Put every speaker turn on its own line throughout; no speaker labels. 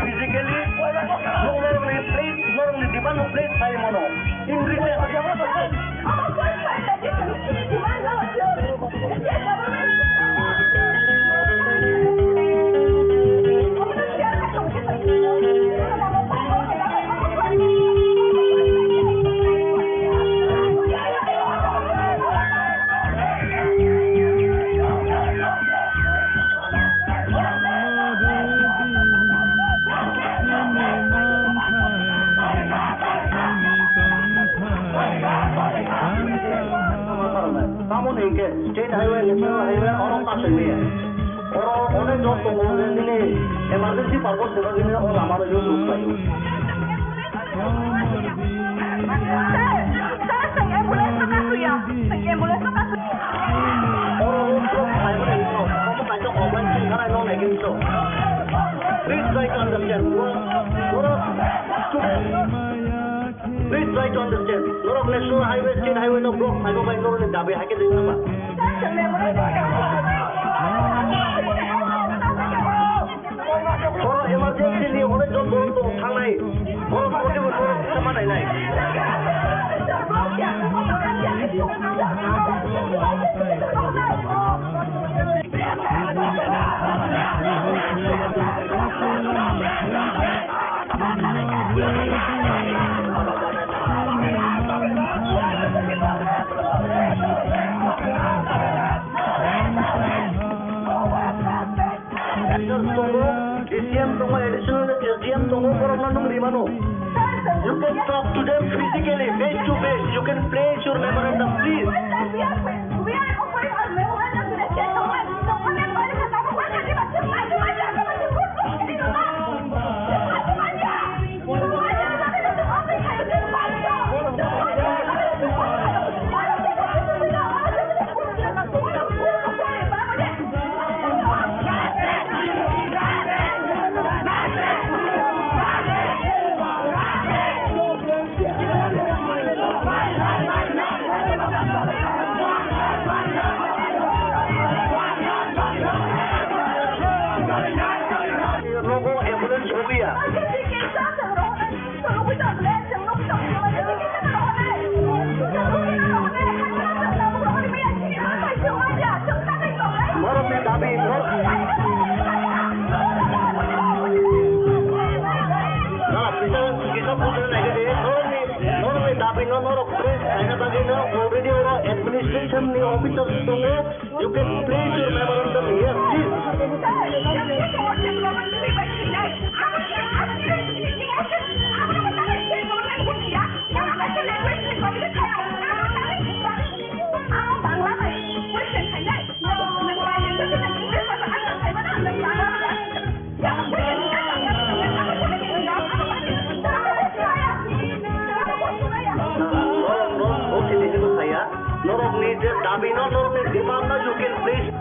Physically mono. In return, kamu nih ke state highway, national highway, orang tak sendiri. Orang job tuh mau ini emergency purpose sebab ini orang lama tuh use lupa itu. Orang untuk highway itu, kamu kacau online sih karena non lagi itu. Please try to understand. Please try to understand. Norok national highway, state highway no block. I know by Norok ni dabe hake din nama. Orang emergency ni orang job orang tu thang nai. Orang kote orang sama nai nai. SDM tunggu orang nandung di mana? You can talk to them physically, face to face. You can place your memorandum, please. Administration officers you can place your memorandum here, please. Norok ni tapi norok ni di mana you can place.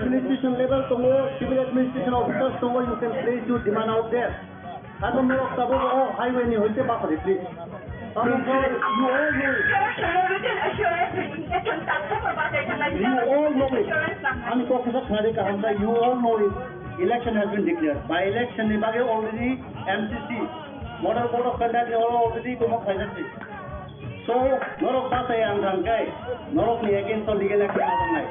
Administration level, civil administration officers, you can place your demand out there. I don't know if highway ni hoite ba khari please. You all know it. I'm talking about you all know it. Election has been declared. By election, they already MCC, Model Code of Conduct, already come up. So, Norok Basa and Rankai, Norok ni against the legal action.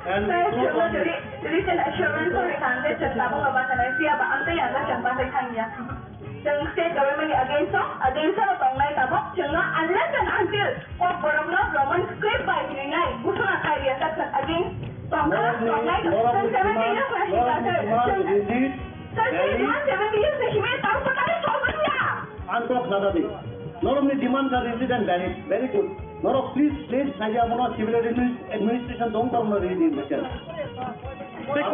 And
written assurance or candidate at Tabu Batanaya, but Ante and Russian Batakanya. State government against Tongai Tabu, unless and until Boromna Roman script by Unite, Busana Karia, against Tongai, 70 years, 70 years, he made out for
not only demands are resident valid, very good. Not please place Najamona civil administration don't come to read in the church. State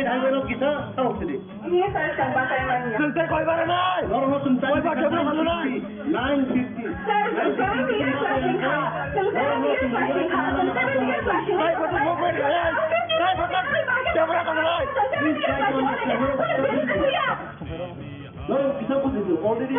highway of Gita, South City.
Yes, I can buy my
950. No, already.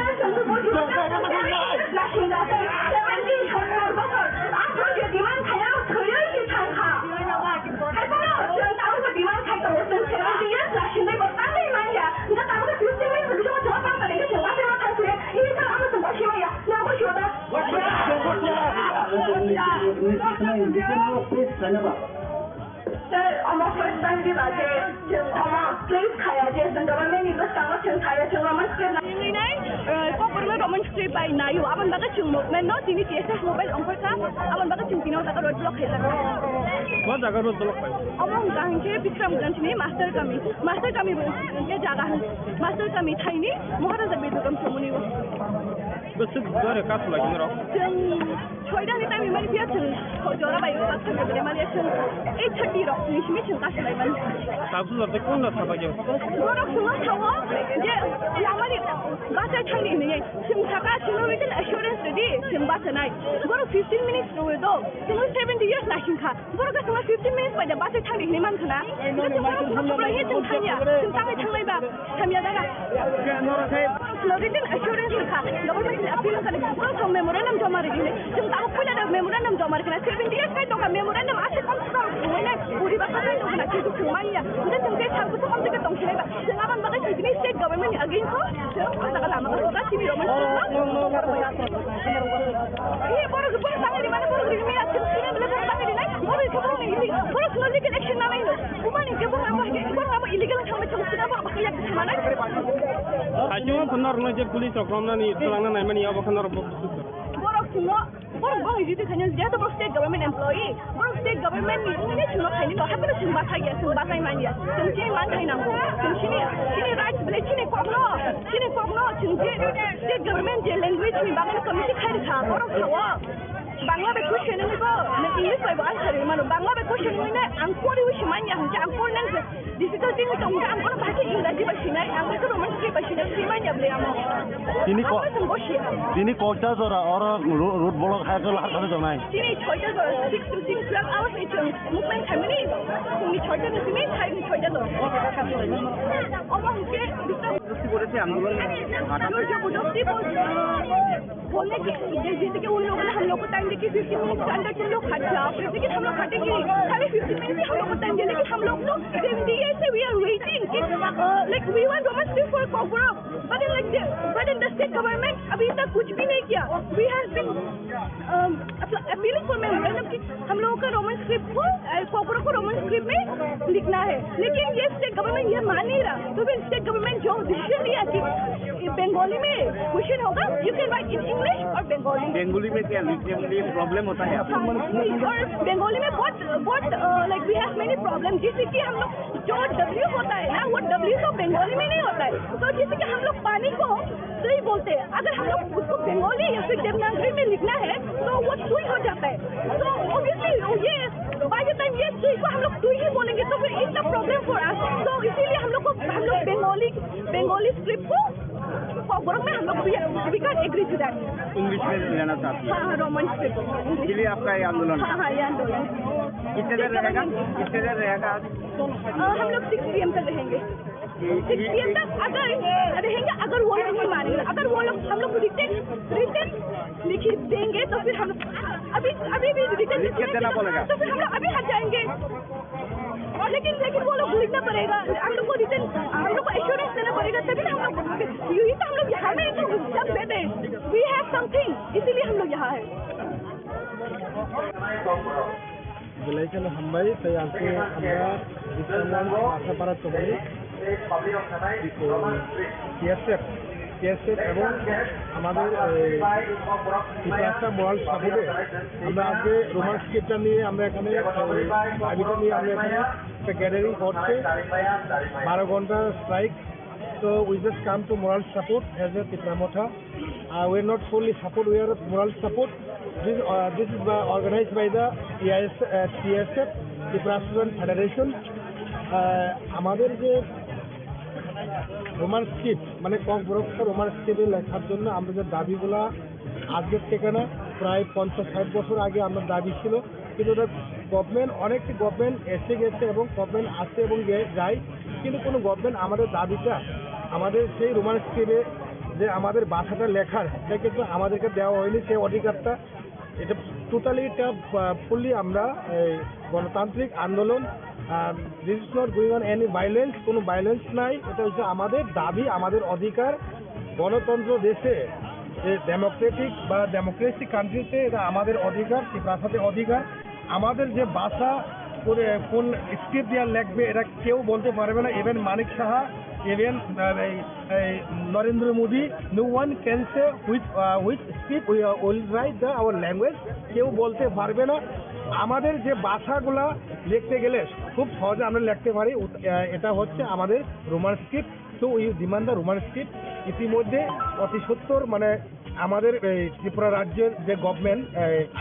almost first time di baje almost place khaya je government ni basta ma chang khaya chang ma script ni nai ko perlu government script bai na yo aban baga chung movement no tini TSS mobile angkor ka aban baga chung tino ta road block khela ko jaga road block pai among gang ke bikram ganj ni master kami ke jaga master kami thaini mohara jabe dukam chomuni wo
बस गरे कास लागि र
जों छोइदा नि time माने बिया जों जरा bye बात खाले माने जों 8:30 रक निसिमि जों कास लाइमान
साबु जते कोन न थाबा के
गरक सुङा थाव जे यामानि बासा थांनि नि जों थाका जों रिटन एश्योरेन्स रेडी जों बासनाय गरक 15 मिनिट्स रो दो जों 70 इयर्स लाखिनखा गरक जों 15 मिनिट्स बाय बासा थांनि नि मानखना जों थांलाय जों थांया जों थाङै थांलायबा थामिया दागा written assurance lekha government ni appeal kane pro memorandum jama regile jum ta pula da memorandum jama rekna 70 years kai to ka memorandum ase kam wala puri ba kai to na kitu kumanya udah tengke thabu to kam te tong chile ba jangan ba kai sini state government ni again ko asa kala ma ko ta sini roman ये बड़ो बड़ो सांगे माने बड़ो रिमी आ चिंता बले सांगे नि नाही बड़ो खबर नहीं इली बड़ो स्लोली कनेक्शन ना नहीं उमानी के बड़ो अब इलीगल थामे चलना बा बकिया थाना
Hanya benar saja polis orang ni terang na mani apa kan orang
boro semua boro bang itu kan dia tu state government employee boro state government ni semua kan ni apa tu semua saya mania sini man kan nak sini right boleh sini kokno state government je language ni bang committee khai tha boro khawa bangla be question ni ko na english by answer mano bangla be question ni na angkor wi shimanya hanja angkor nan difficulty ni tong angkor bahasa ingraji ba shinai angkor ko roman ke ba shinai shimanya ble amo
তিনি কোটা জরা আর road block হাইকেল হাতে জমাই
sini choita do 6 to 12 hours itu movement family ni choita ni sini thai ni choita do oma ke
কি করেছে আন্দোলন
बोलने की जैसे कि उन लोगों ने हम लोग को टाइम देके 15 मिनट के अंदर तुम लोग खा जाओ लेकिन हम लोग खाटेंगे खाली 15 मिनट ही हम लोग को टाइम दे लेकिन हम लोग तो 70 years से we are waiting like we want Roman street for Kokoro but in the state government अभी तक कुछ भी नहीं किया we have been appealing for memorandum कि हम लोगों का रोमन स्क्रिप्ट को Kokoro को रोमन स्क्रिप्ट में लिखना है लेकिन ये स्टेट गवर्नमेंट ये मान नहीं रहा तो फिर स्टेट गवर्नमेंट जो डिसीजन लिया कि बंगाली में क्वेश्चन होगा you can write in English और
बेंगोली में क्या लिखने में प्रॉब्लम होता है आपको
और बंगाली में बहुत like we have many problem जैसे कि हम लोग जो W होता है ना वो W तो बंगाली में नहीं होता है तो जैसे कि हम लोग पानी को सुई बोलते हैं अगर हम लोग उसको बंगाली या फिर देवनागरी में लिखना है तो वो सुई हो जाता है तो ऑब्वियसली ये बाय द टाइम ये सुई को हम लोग सुई ही बोलेंगे तो फिर इतना प्रॉब्लम फॉर अस तो इसीलिए हम लोग बंगाली स्क्रिप्ट को Kokoro में हम लोग we can't agree to that
English में लेना चाहते हैं
हाँ रोमन स्क्रिप्ट
इसलिए आपका ये आंदोलन
हाँ ये आंदोलन
कितने देर रहेगा
हम लोग 6 PM तक रहेंगे 6 PM तक अगर रहेंगे अगर वो लोग नहीं मानेंगे अगर वो लोग हम लोग रिटर्न लिखित देंगे तो फिर हम अभी भी रिटर्न
देना पड़ेगा
तो फिर हम लोग अभी हट जाएंगे और लेकिन वो लोग लिखना पड़ेगा हम लोग को रिटर्न हम लोग को एश्योरेंस देना पड़ेगा तभी हम लोग यही तो हम लोग यहाँ में तो सब देते वी हैव समथिंग इसीलिए हम लोग यहाँ है
Belajar hambai saya asyik আমরা বিশ্বনাথ আশাপাড়া চৌধুরী TSF এবং আমাদের মোরাল সাপোর্টে আমরা আজকে রোমান স্ক্রিপ্টটা নিয়ে আমরা এখানে দাবিটা নিয়ে আমরা এখানে একটা গ্যাদারিং করছি 12 ঘন্টা strike So we just come to moral support as a Pitramotha. We are not fully support, we are moral support. This is organized by the TSF, the Prasuran Federation. আমাদের যে রোমান স্ক্রিপ্ট মানে Kokborok Roman স্ক্রিপ্টে লেখার জন্য আমরা যে দাবিগুলা আজকের থেকে না প্রায় 50-60 বছর আগে আমরা দাবি ছিল কিন্তু ওটা অনেকটি গভর্নমেন্ট এসে গেছে এবং গভর্নমেন্ট আসে এবং যায় কিন্তু কোনো গভর্নমেন্ট আমাদের দাবিটা আমাদের সেই রোমান স্ক্রিপ্টে যে আমাদের ভাষাটা লেখার এটা কিন্তু আমাদেরকে দেওয়া হয়নি সেই অধিকারটা এটা টোটালি এটা ফুললি আমরা গণতান্ত্রিক আন্দোলন this is not going on any violence কোনো ভায়োলেন্স নাই এটা হচ্ছে আমাদের দাবি আমাদের অধিকার গণতন্ত্র দেশে যে ডেমোক্রেটিক বা ডেমোক্রেসি কান্ট্রিতে এটা আমাদের অধিকার সেই ভাষাতে অধিকার আমাদের যে ভাষা কোন স্ক্রিপ্ট দিয়ে লিখবে এটা কেউ বলতে পারবে না even Manik Saha even Narendra Modi no one can say which script will write our language কেউ বলতে পারবে না আমাদের যে ভাষাগুলা লিখতে গেলে খুব সহজে আমরা লিখতে পারি এটা হচ্ছে আমাদের রোমান স্ক্রিপ্ট তো we demand the Roman script ইতিমধ্যে অতি সত্তর মানে আমাদের ত্রিপুরা রাজ্যের যে গভর্নমেন্ট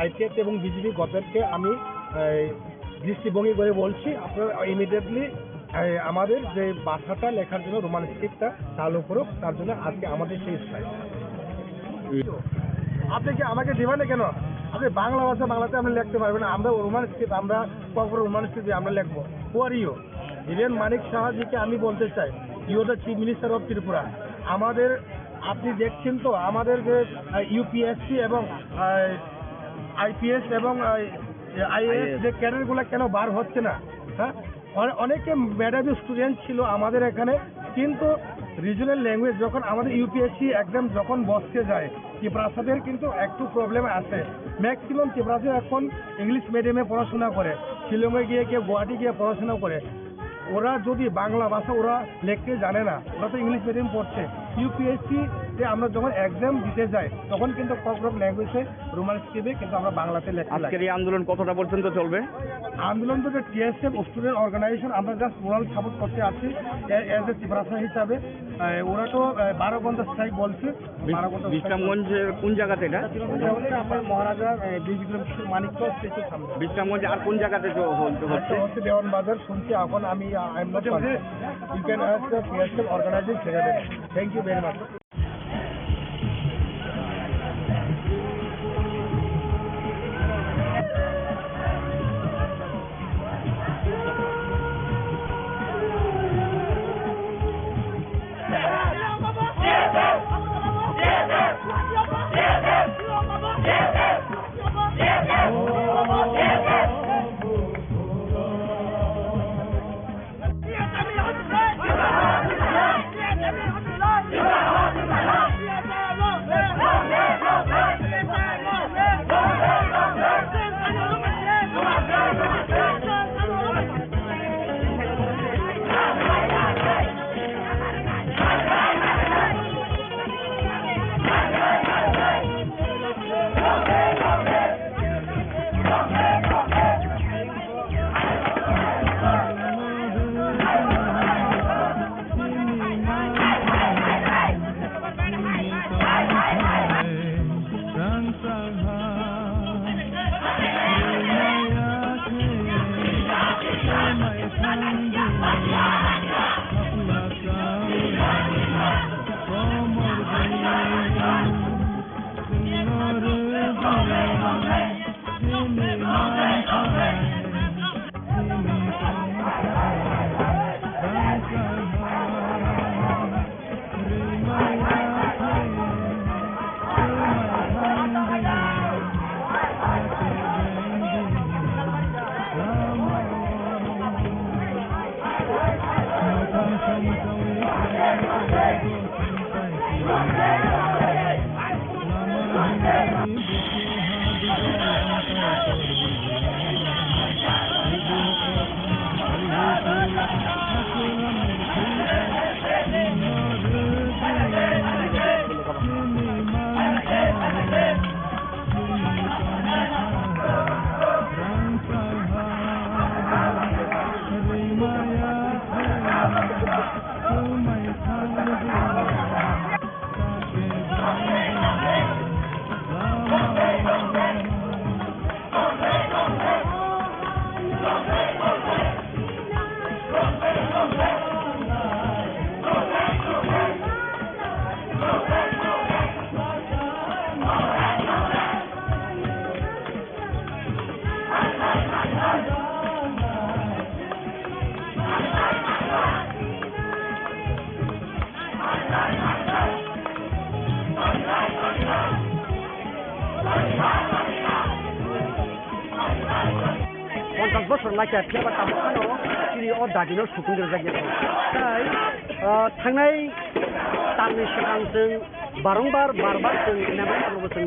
আইপিএফ এবং বিজেপি গভর্নমেন্টকে আমি দৃষ্টিভঙ্গি করে বলছি আপনারা ইমিডিয়েটলি আমাদের যে ভাষাটা লেখার জন্য রোমান স্ক্রিপ্টটা চালু করুক তার জন্য আজকে আমাদের সেই স্ট্রাইক আপনি কি আমাকে দিবেন না কেন আপনি বাংলা ভাষা বাংলাতে আপনি লিখতে পারবেন আমরা রোমান স্ক্রিপ্ট আমরা কখনো রোমান স্ক্রিপ্ট আমরা লিখবো হু আর ইউ ইভেন মানিক সাহাজিকে আমি বলতে চাই you the chief minister of Tripura আমাদের আপনি দেখছেন তো আমাদের যে ইউপিএসসি এবং আইপিএস এবং আইএএস যে ক্যাডারগুলো কেন বার হচ্ছে না, হ্যাঁ? অনেকে মেধাবী স্টুডেন্ট ছিল আমাদের এখানে, কিন্তু রিজনাল ল্যাঙ্গুয়েজ যখন আমাদের ইউপিএসসি এক্সাম যখন বসতে যায়, ত্রিপুরাসাদের কিন্তু একটু প্রবলেম আছে। ম্যাক্সিমাম ত্রিপুরাসাদ এখন ইংলিশ মিডিয়ামে পড়াশোনা করে, শিলংয়ে গিয়ে কেউ গুয়াহাটি গিয়ে পড়াশোনা করে। ওরা যদি বাংলা ভাষা ওরা লিখতে জানে না, ওরা তো ইংলিশ মিডিয়াম পড়ছে। ইউপিএসসি যে আমরা যখন এক্সাম দিতে যাই তখন কিন্তু ককরক ল্যাঙ্গুয়েজে রোমান স্ক্রিপ্টে কিন্তু আমরা বাংলাতে লেখা লাগে।
আজকের এই আন্দোলন কতটা পর্যন্ত চলবে?
আন্দোলন তো যে টিএসএফ স্টুডেন্ট অর্গানাইজেশন আমরা জাস্ট মোরাল সাপোর্ট করতে আছি এজ এ ত্রিপুরাসা হিসাবে। ওরা তো 12 ঘন্টা স্ট্রাইক বলছে। 12 ঘন্টা
বিশ্রামগঞ্জের কোন জায়গাতে এটা?
আমার মহারাজা মানিক স্টেশন সামনে।
বিশ্রামগঞ্জ আর কোন জায়গাতে হচ্ছে?
দেওয়ান বাজার শুনছি এখন আমি I am not you can ask the TSF organisation secretary. Thank you very much.
लाइक फियाबा ताबखानो सिरि अ दागिनो सुकुंदर जायगायाव ताइ थांनाय ताननि सिगां जों बारंबार जों नामाबो जों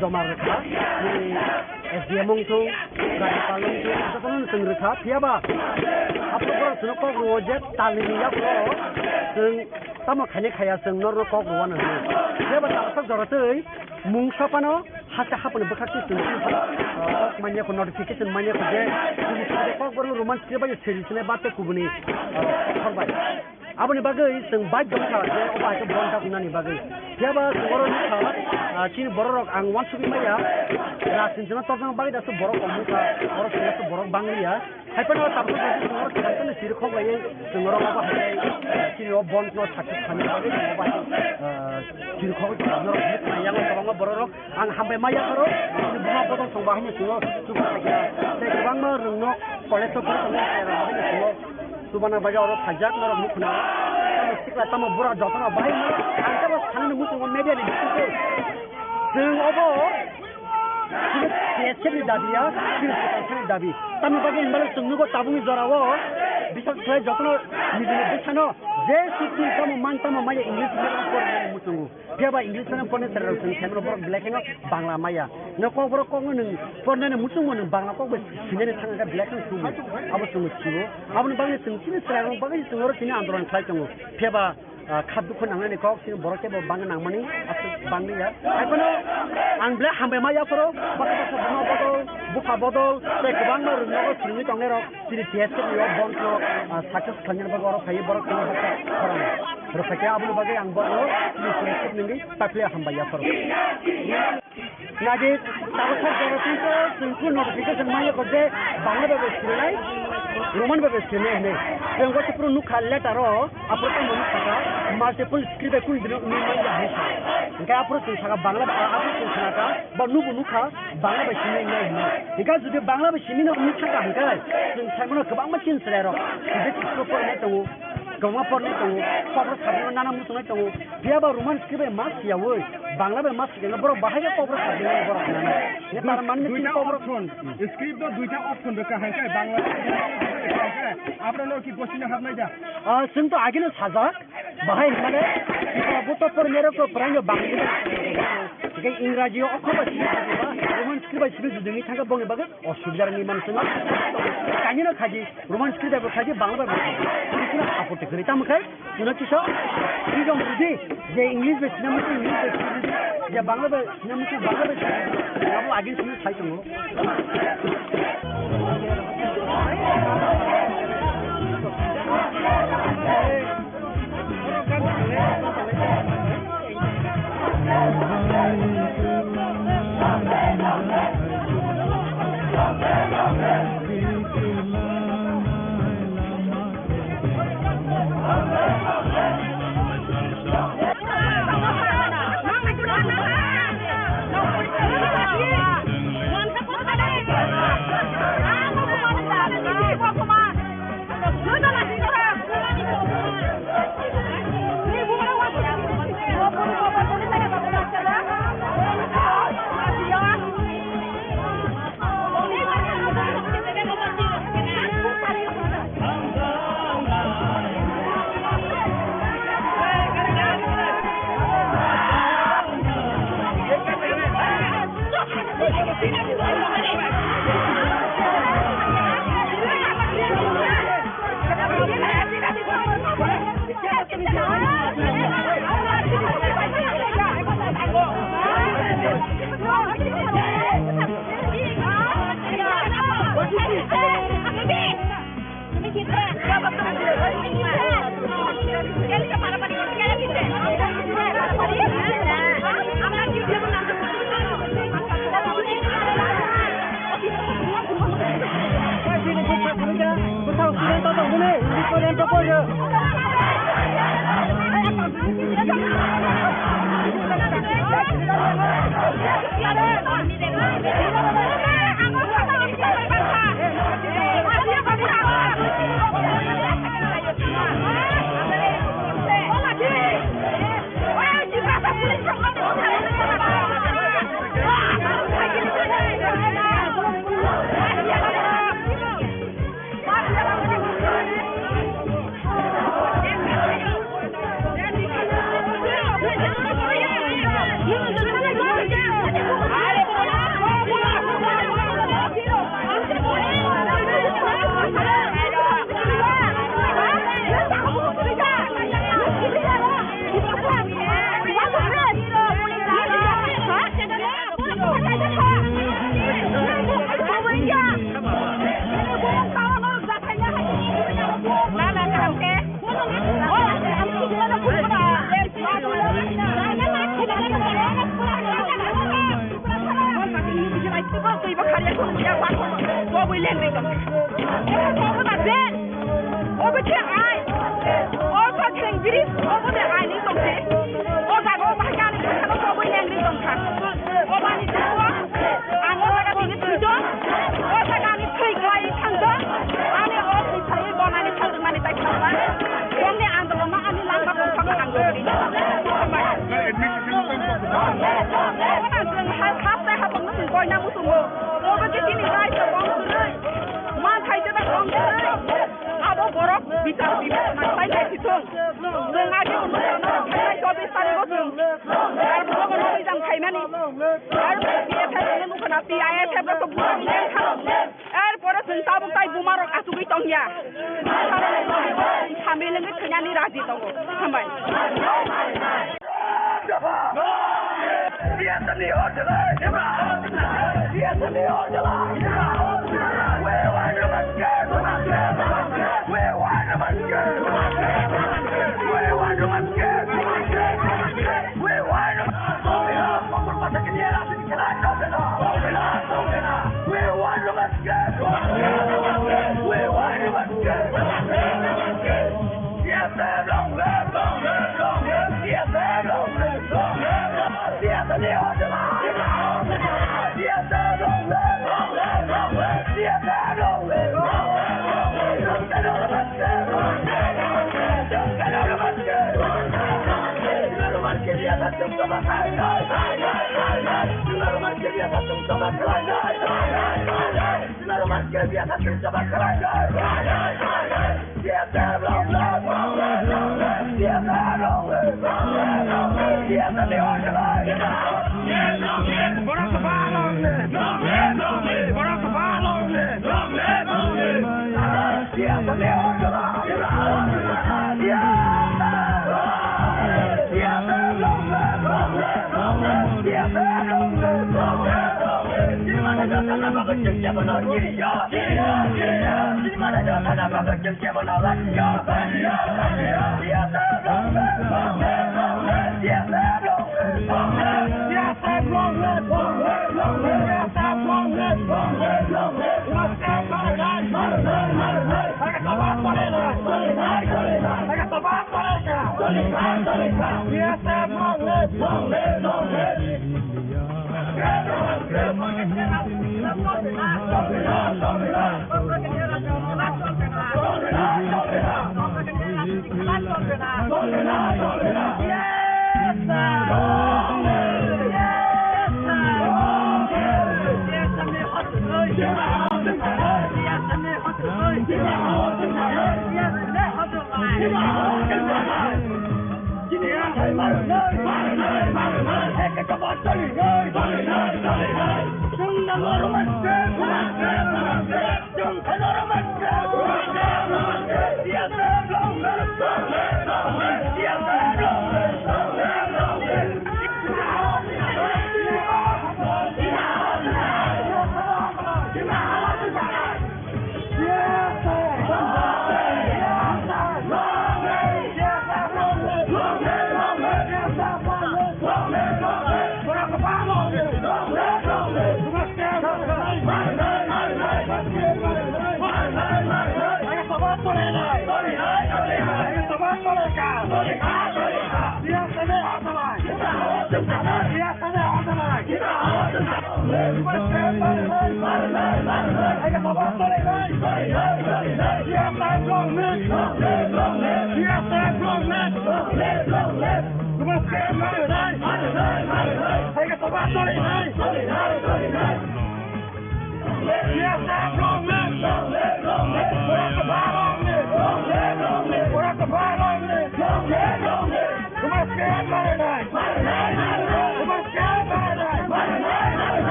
जमा रोखा एसडिएमंखौ राज्यपालंखौ जखन जों रोखा फियाबा आपको जों कग्रुओ जे तालनि याफ्रो जों तामा खाने खाया जों नर कग्रुवानो फियाबा ताबसा जरतै मुंसापानो हासा हापनो बखाति जों मानिया को नोटिफिकेशन मानिया को जे कग्रुओ रोमान स्क्रिप्ट सेरिसने बाते कुबनि खरबाय aboni bagai seng baik dongka je oba ke bonta kunani bagai siapa borok nikah cini borok ang wan subi maya rasin cina torjang bagai dasu borok omuka borok cina tu borok banglia hai pernah tahu tu borok cina tu siruk kau bagai borok apa hai cini ob bond no sakit kami bagai oba siruk kau tu borok nikah yang orang borok ang sampai maya karo ini bunga potong songbahnya semua suka saja saya bang mer no kolektor potong era bagai semua Subana baja orang pajak orang mukna, kalau sikla tamu burak jatuh bayi, angka थांनो मुसुंखौ मेडियानि बिथिंखौ जों अबो देशनि दाबिया सिरियासनि दाबि तामि बागे इनबाल जोंनुगो ताबुनि जरावो बिसार थ्राय जतन निजिनि बिसानो जे सुखि तम मानतम माय इंग्लिश मिडियाम फरायनाय मुसुंगु बेबा इंग्लिश मिडियाम फरायनाय सेराव जों सेमरो बर ब्लेकेनो बांला माया नखौ बर कङ नों फरायनाय मुसुंगु नों बांला कौ सिनेने थांगा ब्लेकेनो सुमु आबो जों मिथिगौ आबो बांनि जोंथिनि सेराव बागे जोंरो सिने आन्दोलन खालामो बेबा खादुखौ नांनानै कक्सिन बरकेबो बांनो नांमानि आसु बांनिया आइखौनो आं ब्ले हामबाय मायाफोराव बाकासा बुमा बदल बुफा बदल बे गोबां रुनाव सिनि दंनेर सिरि टेस्टनि बन्द साक्सेस खालामनो बागाव फायो बरक फराम रफाके आबु बागे आं बरो सिरि नंगै पाप्ले हामबायाफोराव नागे ताबो सरकारथिंखौ जोंखौ नोटिफिकेशन मायो जे बांला बाबे सिलाय रोमान बाबे सिने ने जों गथ'फोर नुखा लेटारो आप्रता मनु थाका माल्टिपल स्क्रिप्ट कुन दिन उनिमान जाहै इनका आप्रो जों थाका बांला आप्रो जों थाका बा नुबु नुखा बांला बाय सिने ने इनका जुदि बांला बाय सिने न उनि थाका हंखाय जों साइमनो गोबां मानसिन सरायरो जुदि स्क्रिप्ट फरायनाय दङ गमा फरायनाय दङ खबर साबनो नाना मुसुनाय दङ बेयाबा रोमान स्क्रिप्ट मासियावै बांला बाय मासिया बर बाहाय खबर साबनो बर खाना ने तार माननि दुइटा ऑप्शन
स्क्रिप्ट दुइटा ऑप्शन रखा है काय बांला আপনারা কি কোশ্চেন হাবনাই যা
जों तो आगे साजा बाहाय माने गथ'फोर मेरको प्राय बांला के इंराजी अखबा रोमान स्क्रिप्ट सिबि जुदि थांगा बंगे बागे असुबिदानि मानसना कानिना खाजि रोमान स्क्रिप्ट खाजि बांला बागे आपत्ति करि तामखाय जुना किसो फ्रीडम जुदि जे इंग्लिश बे सिनेमा इंग्लिश जे बांला बे सिनेमा बांला बे अब आगे सुनि थाइतंगो
bicara sampai dari situ. Sengaja untuk saya coba tarik bosong. Kalau bukan orang jam kainani. Kalau dia saya bukan api ayat saya berkebutuhan yang kalau. Pora sentabuk tai bumarok asugui tongya. Sambil lagi kenyani razi tonggo. Sampai. Dia seni order. Dia seni order. Where are you, man? Where are you, man? Where are you, man? Where are you?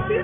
We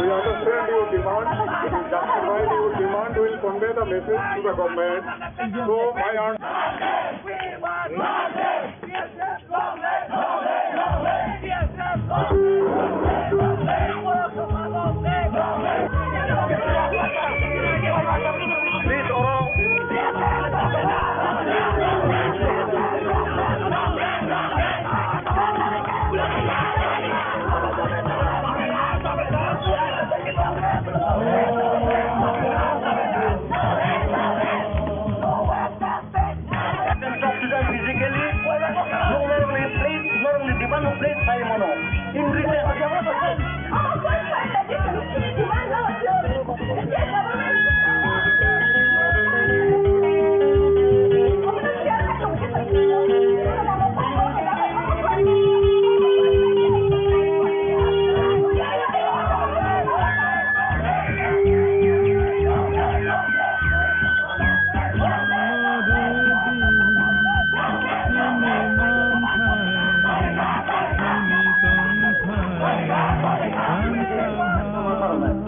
understand your demand. Justified your demand will convey the message to the government. So my answer.
Please, Oro.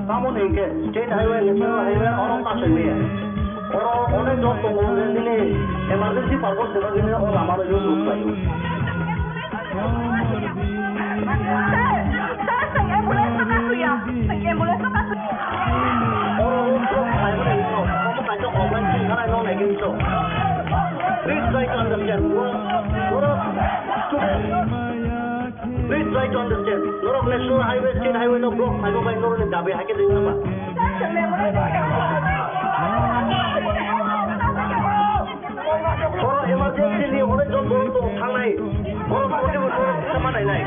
Kamu nih ke state highway, national highway, orang pasang ni. Orang job tu orang ini emergency purpose sebab ini orang lama tu use lagi. Please try to understand. Please try to understand. Lot of national highway, state highway, no block. I don't mind no one dabe hake ding nama. Orang emergency ni orang job orang tu thang nai. Orang body body sama nai nai.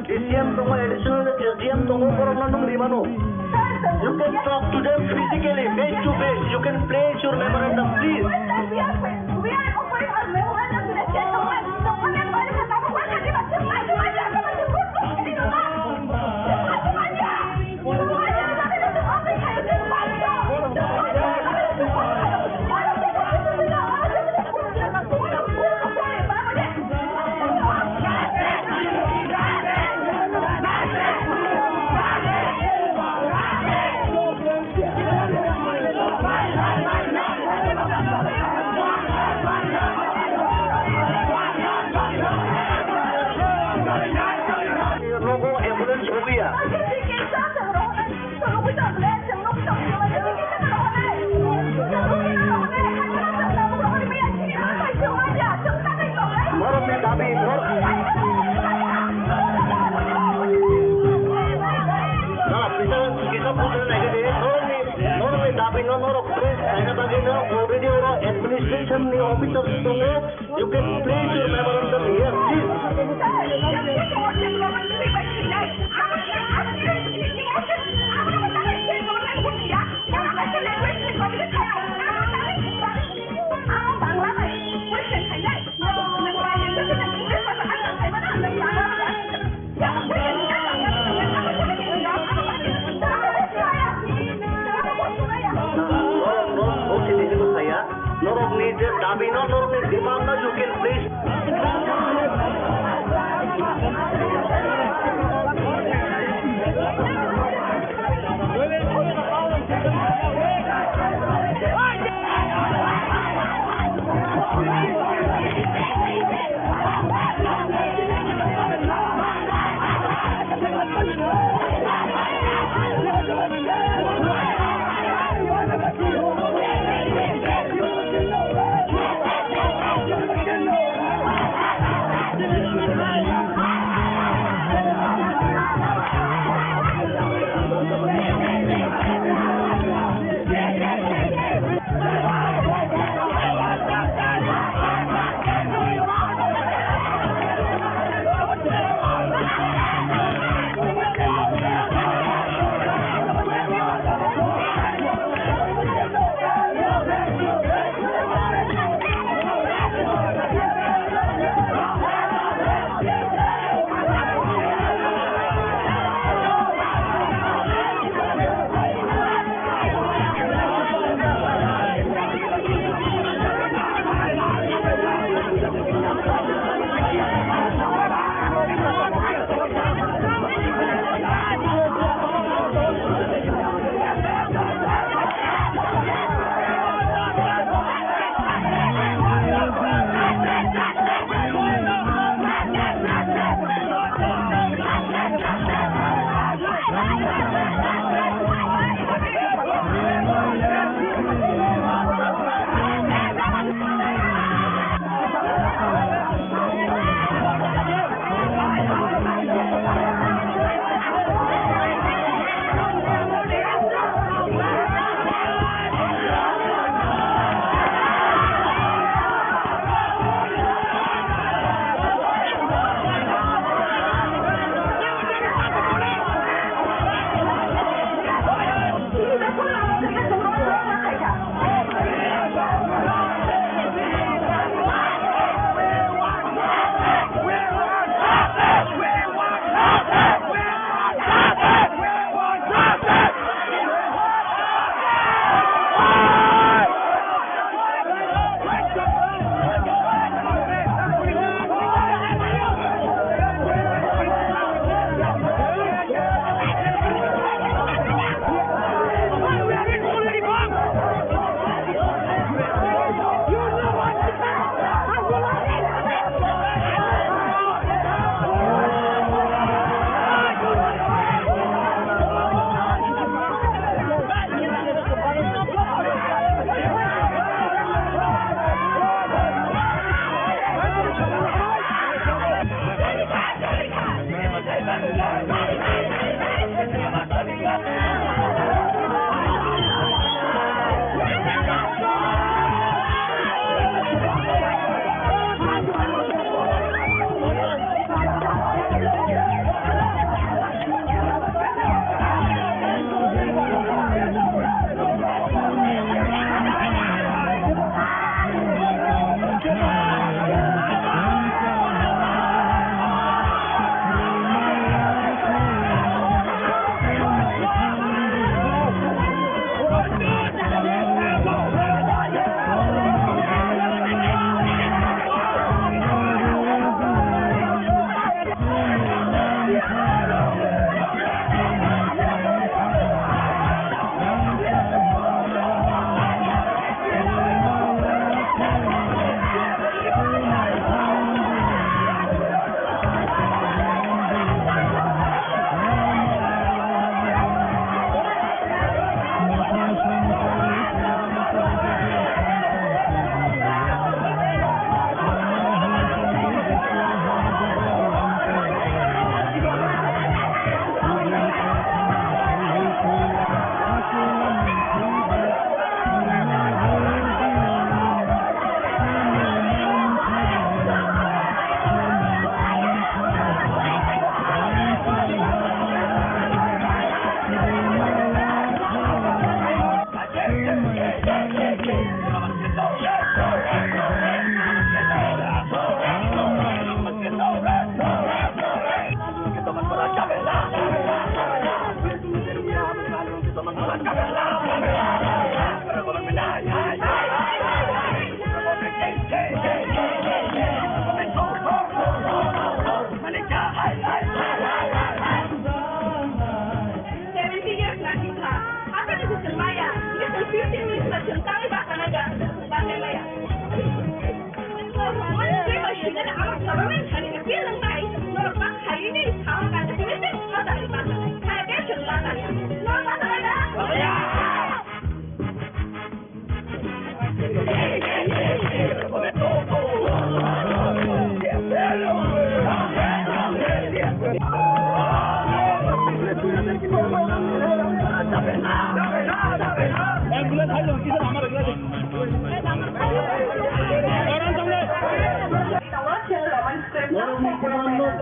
SDM tunggu additional SDM tunggu orang nandung di mana? You can talk to them physically, face to face. You can place your memorandum, please. Administration officers you can place your memorandum here, please.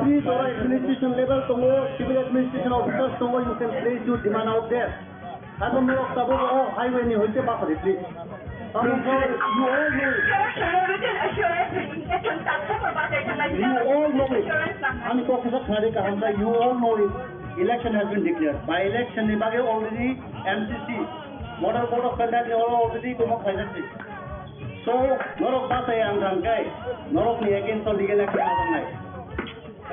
Please, or administration level, civil administration officers, you can place your demand out there. I don't know if highway ni hoite ba khari please. You all know. You all know it. Ani professor khade ka hamda you all know it. Election has been declared. By election ni bage already MCC, Model Code of Conduct already kuma khaidati. So, norok ba sa yang rangkai, norok ni against legal action nai.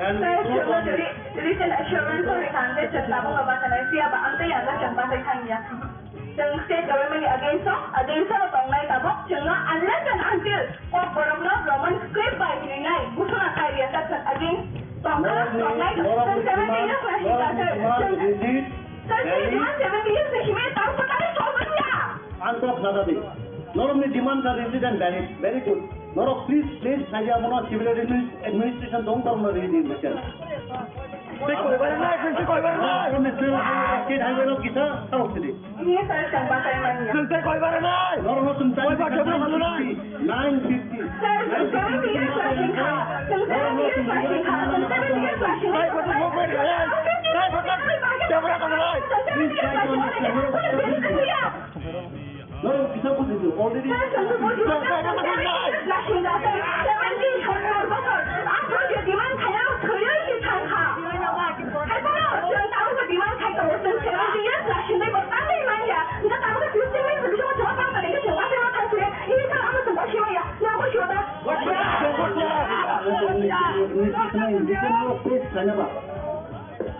And
written assurance or recommendation tabung abakan siapa ante yang ada contoh dekanya. Jeng state government against tonglai tabung jenga unless and until borongna Roman script by nilai busana kaya tak against tonglai dan 70 years masih ada. Sir, 70 years masih tahu petani soalnya.
Antok nada deh. Norok ni demand are rigid and valid. Very good. Norok, please place Naja Mona civil administration don't come to read this. State highway of Gita, how today?
Yes, sir, sampai saya nanya.
Norok, some time 950.
Sir, 70 years flashing car. 70 years flashing car. 70 years flashing car.
No, kita pun itu already.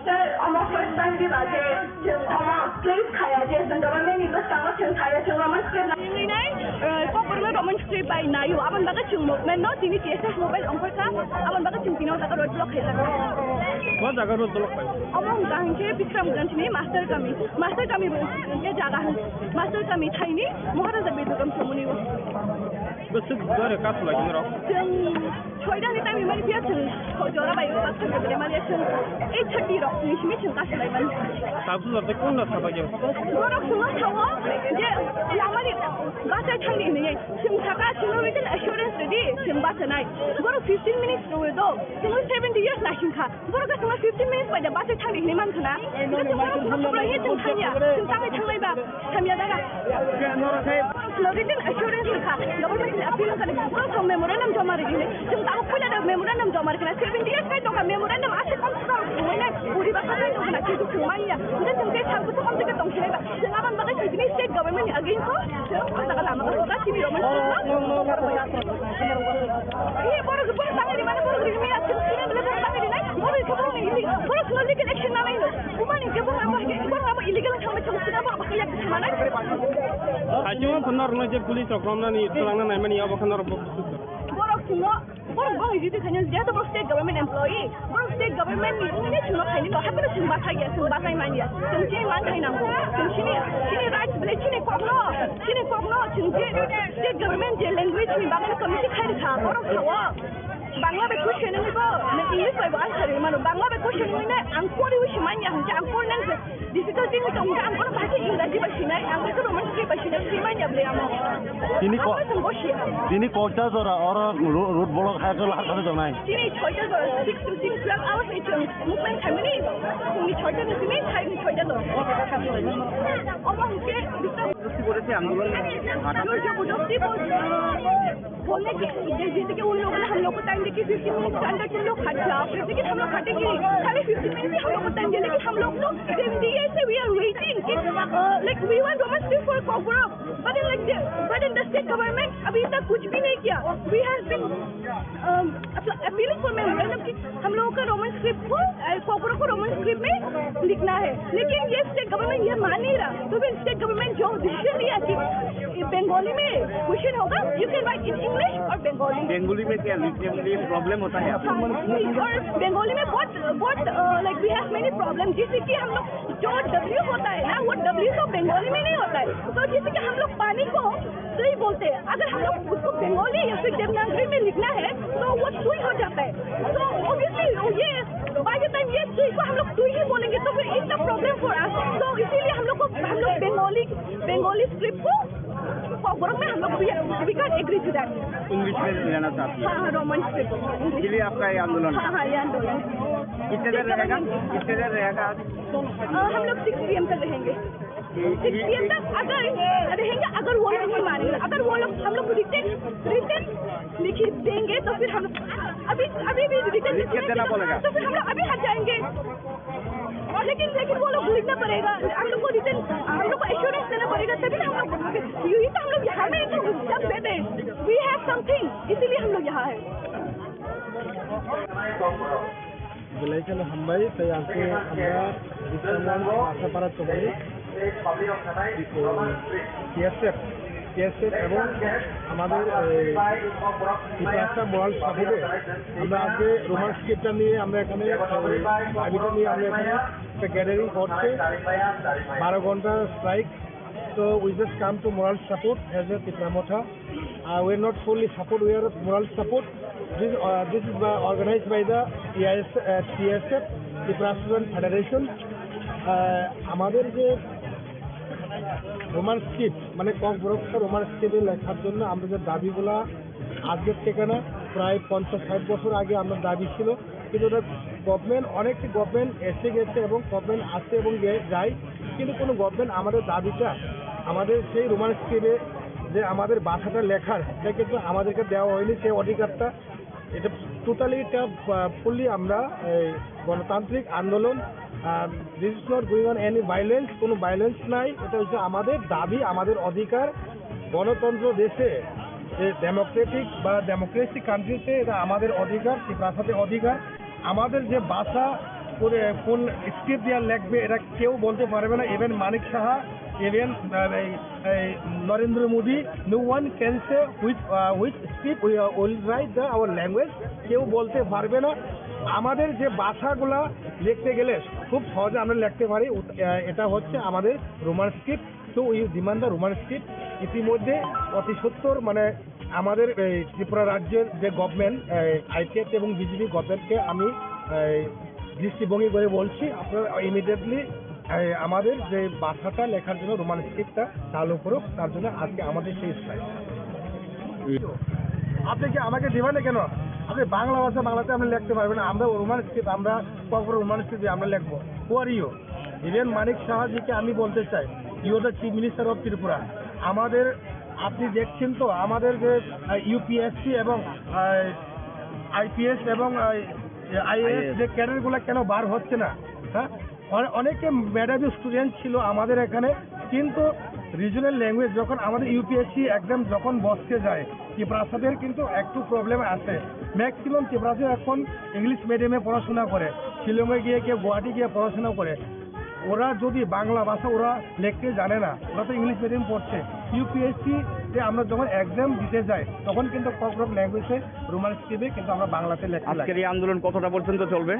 Sir, almost first time di baje, almost place kaya je, government ni bas kamu ceng kaya ceng Roman script. Ini kok perlu Roman script by nayu, aman baga ceng movement no, sini TSS mobile ongkar ka, aman baga ceng tino tak road block kita.
Kau jaga road block kan?
Omong dah je Bikram Ganj ni master kami ये जागा है, master kami thai ni, Maharaja betul kami semuni wo.
Besok gara kasus lagi ni rok.
Ceng, छोइदा ni time mari biar ceng, kau jual bayu pasal kita mari ceng, 8:30 rok, ni sini ceng kasus lagi.
Tapi tu tak kau nak apa je?
Orang semua tahu, je, yang mari bahasa thai ni, ceng cakap ceng written assurance ready, ceng bahasa naik. Orang 15 minutes dulu, ceng 70 years naik kah, orang 15 minutes by the bus time in Montana. जों थाङै थांबायबा थामिया दागा Floridian assurance ka government appeal ka ko memorandum jama rehine जों दा पहिला memorandum jama rehine 78 kai to ka memorandum ase kom ko मोने पूरी बात kai to kana ki to maiya उदा जों के थाल को kom के तंग छेबा जों आबान बागा सिगनि स्टेट गवर्नमेंट अगेन को जों आसा लामा को का सिबि रोमन ये बरो बांगली माने बरो रिमी आसे सिने बले बांगली नाइ बरो को बरो स्लोली कनेक्शन ना नाइनो उमानि के बरो illegal थांबा चंगसिना बरो बाखिया थामाना
Hanya benar saja polis rokomnan itu langan naik ya bukan orang
Borok semua, borok bang itu hanya dia tu state government employee. Borok state government ni cuma kali ni, apa tu cuma sahaja, cuma sahaja manja. Cuma manja ni nampu. Cuma rights boleh cuma kogno, cuma state government je language ni bagai komisi khari kah. Borok semua. Bangla be question ni ko, na English by answer ni mana. Bangla be question ni na angkor itu cuma yang angkor nang difficulty ni tu angkor bahasa Inggeris bahasa ni, angkor tu Roman script bahasa ni cuma yang boleh amo.
তিনি কয়টা জোড়া আর road বড় খাই তো লাখ খাতে জনাই
Sini choice tu 6 to 12 hours itu movement kami ni. Sini choice tu sini kami ni choice tu. Orang ke bisa
কি করেছে আন্দোলন
जो जबरदस्ती बोलने की जैसे कि उन लोगों ने हम लोग को टाइम देखी 15 मिनट के अंदर तुम लोग हट जाओ लेकिन हम लोग हटेंगे खाली 15 मिनट हम लोग को टाइम दिया लेकिन हम लोग तो 70 years से we are waiting like we want Roman script for Kokoro but in the state government अभी तक कुछ भी नहीं किया we have been appealing for memorandum कि हम लोगों का रोमन स्क्रिप्ट को Kokoro को रोमन स्क्रिप्ट में लिखना है लेकिन ये स्टेट गवर्नमेंट ये मान नहीं रहा तो फिर स्टेट गवर्नमेंट जो डिसीजन लिया कि बंगाली में क्वेश्चन होगा you can write in English और बंगाली
बेंगोली में क्या लिखने में प्रॉब्लम होता है
और बंगाली में बहुत like we have many problem जैसे कि हम लोग जो W होता है ना वो W तो बंगाली में नहीं होता है तो जैसे कि हम लोग पानी को सुई बोलते हैं अगर हम लोग उसको बंगाली या फिर देवनागरी में लिखना है तो वो सुई हो जाता है तो ऑब्वियसली ये बाय द टाइम ये सुई को हम लोग सुई ही बोलेंगे तो फिर it's a problem for us तो इसीलिए हम लोग बंगाली स्क्रिप्ट को Kokoro में हम लोग we can't agree to that.
English में लेना चाहते हैं
हाँ रोमन स्क्रिप्ट
इसलिए आपका ये आंदोलन
हाँ ये आंदोलन
कितने देर रहेगा
हम लोग 6 PM तक रहेंगे 6 PM तक अगर रहेंगे अगर वो लोग नहीं मानेंगे अगर वो लोग हम लोग रिटर्न लिख देंगे तो फिर हम अभी भी रिटर्न
देना पड़ेगा
तो फिर हम लोग अभी हट जाएंगे लेकिन वो लोग लिखना पड़ेगा हम लोग को रिटर्न हम लोग को एश्योरेंस देना पड़ेगा तभी हम लोग यही तो हम लोग यहाँ में तो सब देते वी हैव समथिंग इसीलिए हम लोग यहाँ है
Belajar hambai saya angke আমরা বিশ্বনাথ আশাপাড়া চৌধুরী TSF এবং আমাদের মোরাল সাপোর্টে আমরা আজকে রোমান স্ক্রিপ্টটা নিয়ে আমরা এখানে দাবিটা নিয়ে আমরা এখানে একটা গ্যাদারিং করছে 12 ঘন্টা strike So we just come to moral support as a Tipramotha. We are not fully support, we are moral support. This is organized by the TSF, Tripura Student Federation. আমাদের যে রোমান স্ক্রিপ্ট মানে ককবরকটা Roman স্ক্রিপ্টে লেখার জন্য আমরা যে দাবিগুলা আজকের থেকে না প্রায় 50-60 বছর আগে আমরা দাবি ছিল কিন্তু ওটা গভর্নমেন্ট অনেকটি গভর্নমেন্ট এসে গেছে এবং গভর্নমেন্ট আসে এবং যায় কিন্তু কোনো গভর্নমেন্ট আমাদের দাবিটা আমাদের সেই রোমান স্ক্রিপ্টে যে আমাদের ভাষাটা লেখার এটা কিন্তু আমাদেরকে দেওয়া হয়নি সেই অধিকারটা এটা টোটালি এটা ফুললি আমরা গণতান্ত্রিক আন্দোলন this is not going on any violence কোনো ভায়োলেন্স নাই এটা হচ্ছে আমাদের দাবি আমাদের অধিকার গণতন্ত্র দেশে ডেমোক্রেটিক বা ডেমোক্রেসি কান্ট্রিতে এটা আমাদের অধিকার সেই ভাষাতে অধিকার আমাদের যে ভাষা কোন স্ক্রিপ্ট দেওয়া লিখবে এটা কেউ বলতে পারবে না even Manik Saha even Narendra Modi no one can say which script will write our language কেউ বলতে পারবে না আমাদের যে ভাষাগুলা লিখতে গেলে খুব সহজে আমরা লিখতে পারি এটা হচ্ছে আমাদের রোমান স্ক্রিপ্ট তো we demand the Roman script ইতিমধ্যে অতি সত্তর মানে আমাদের ত্রিপুরা রাজ্যের যে গভর্নমেন্ট আইটিএফ এবং বিজেপি গভর্নমেন্টকে আমি দৃষ্টিভঙ্গি করে বলছি আপনারা ইমিডিয়েটলি আমাদের যে ভাষাটা লেখার জন্য রোমান স্ক্রিপ্টটা চালু করুক তার জন্য আজকে আমাদের সেই স্ট্রাইক আপনি কি আমাকে দিবেন কেন আপনি বাংলা ভাষা বাংলাতে আপনি লিখতে পারবেন না, আমরা রোমান স্ক্রিপ্ট, আমরা কখনো রোমান স্ক্রিপ্ট আমরা লিখবো। হু আর ইউ? ইভেন মানিক সাহাজিকে আমি বলতে চাই, you the chief minister of Tripura. আমাদের আপনি দেখছেন তো আমাদের যে ইউপিএসসি এবং আইপিএস এবং আইএএস যে ক্যাডারগুলো কেন বার হচ্ছে না? হ্যাঁ, অনেকে মেধাবী স্টুডেন্ট ছিল আমাদের এখানে, কিন্তু রিজনাল ল্যাঙ্গুয়েজ যখন আমাদের ইউপিএসসি এক্সাম যখন বসতে যায়, ত্রিপুরাসাদের কিন্তু একটু প্রবলেম আছে। ম্যাক্সিমাম ত্রিপুরাসা এখন ইংলিশ মিডিয়ামে পড়াশোনা করে, শিলংয়ে গিয়ে কেউ গুয়াহাটি গিয়ে পড়াশোনা করে। ওরা যদি বাংলা ভাষা ওরা লিখতে জানে না, ওরা তো ইংলিশ মিডিয়াম পড়ছে। ইউপিএসসি যে আমরা যখন এক্সাম দিতে যাই তখন কিন্তু কখনো ল্যাঙ্গুয়েজে রোমান স্ক্রিপ্টে কিন্তু আমরা বাংলাতে লিখতে
আজকের এই আন্দোলন কতটা পর্যন্ত চলবে?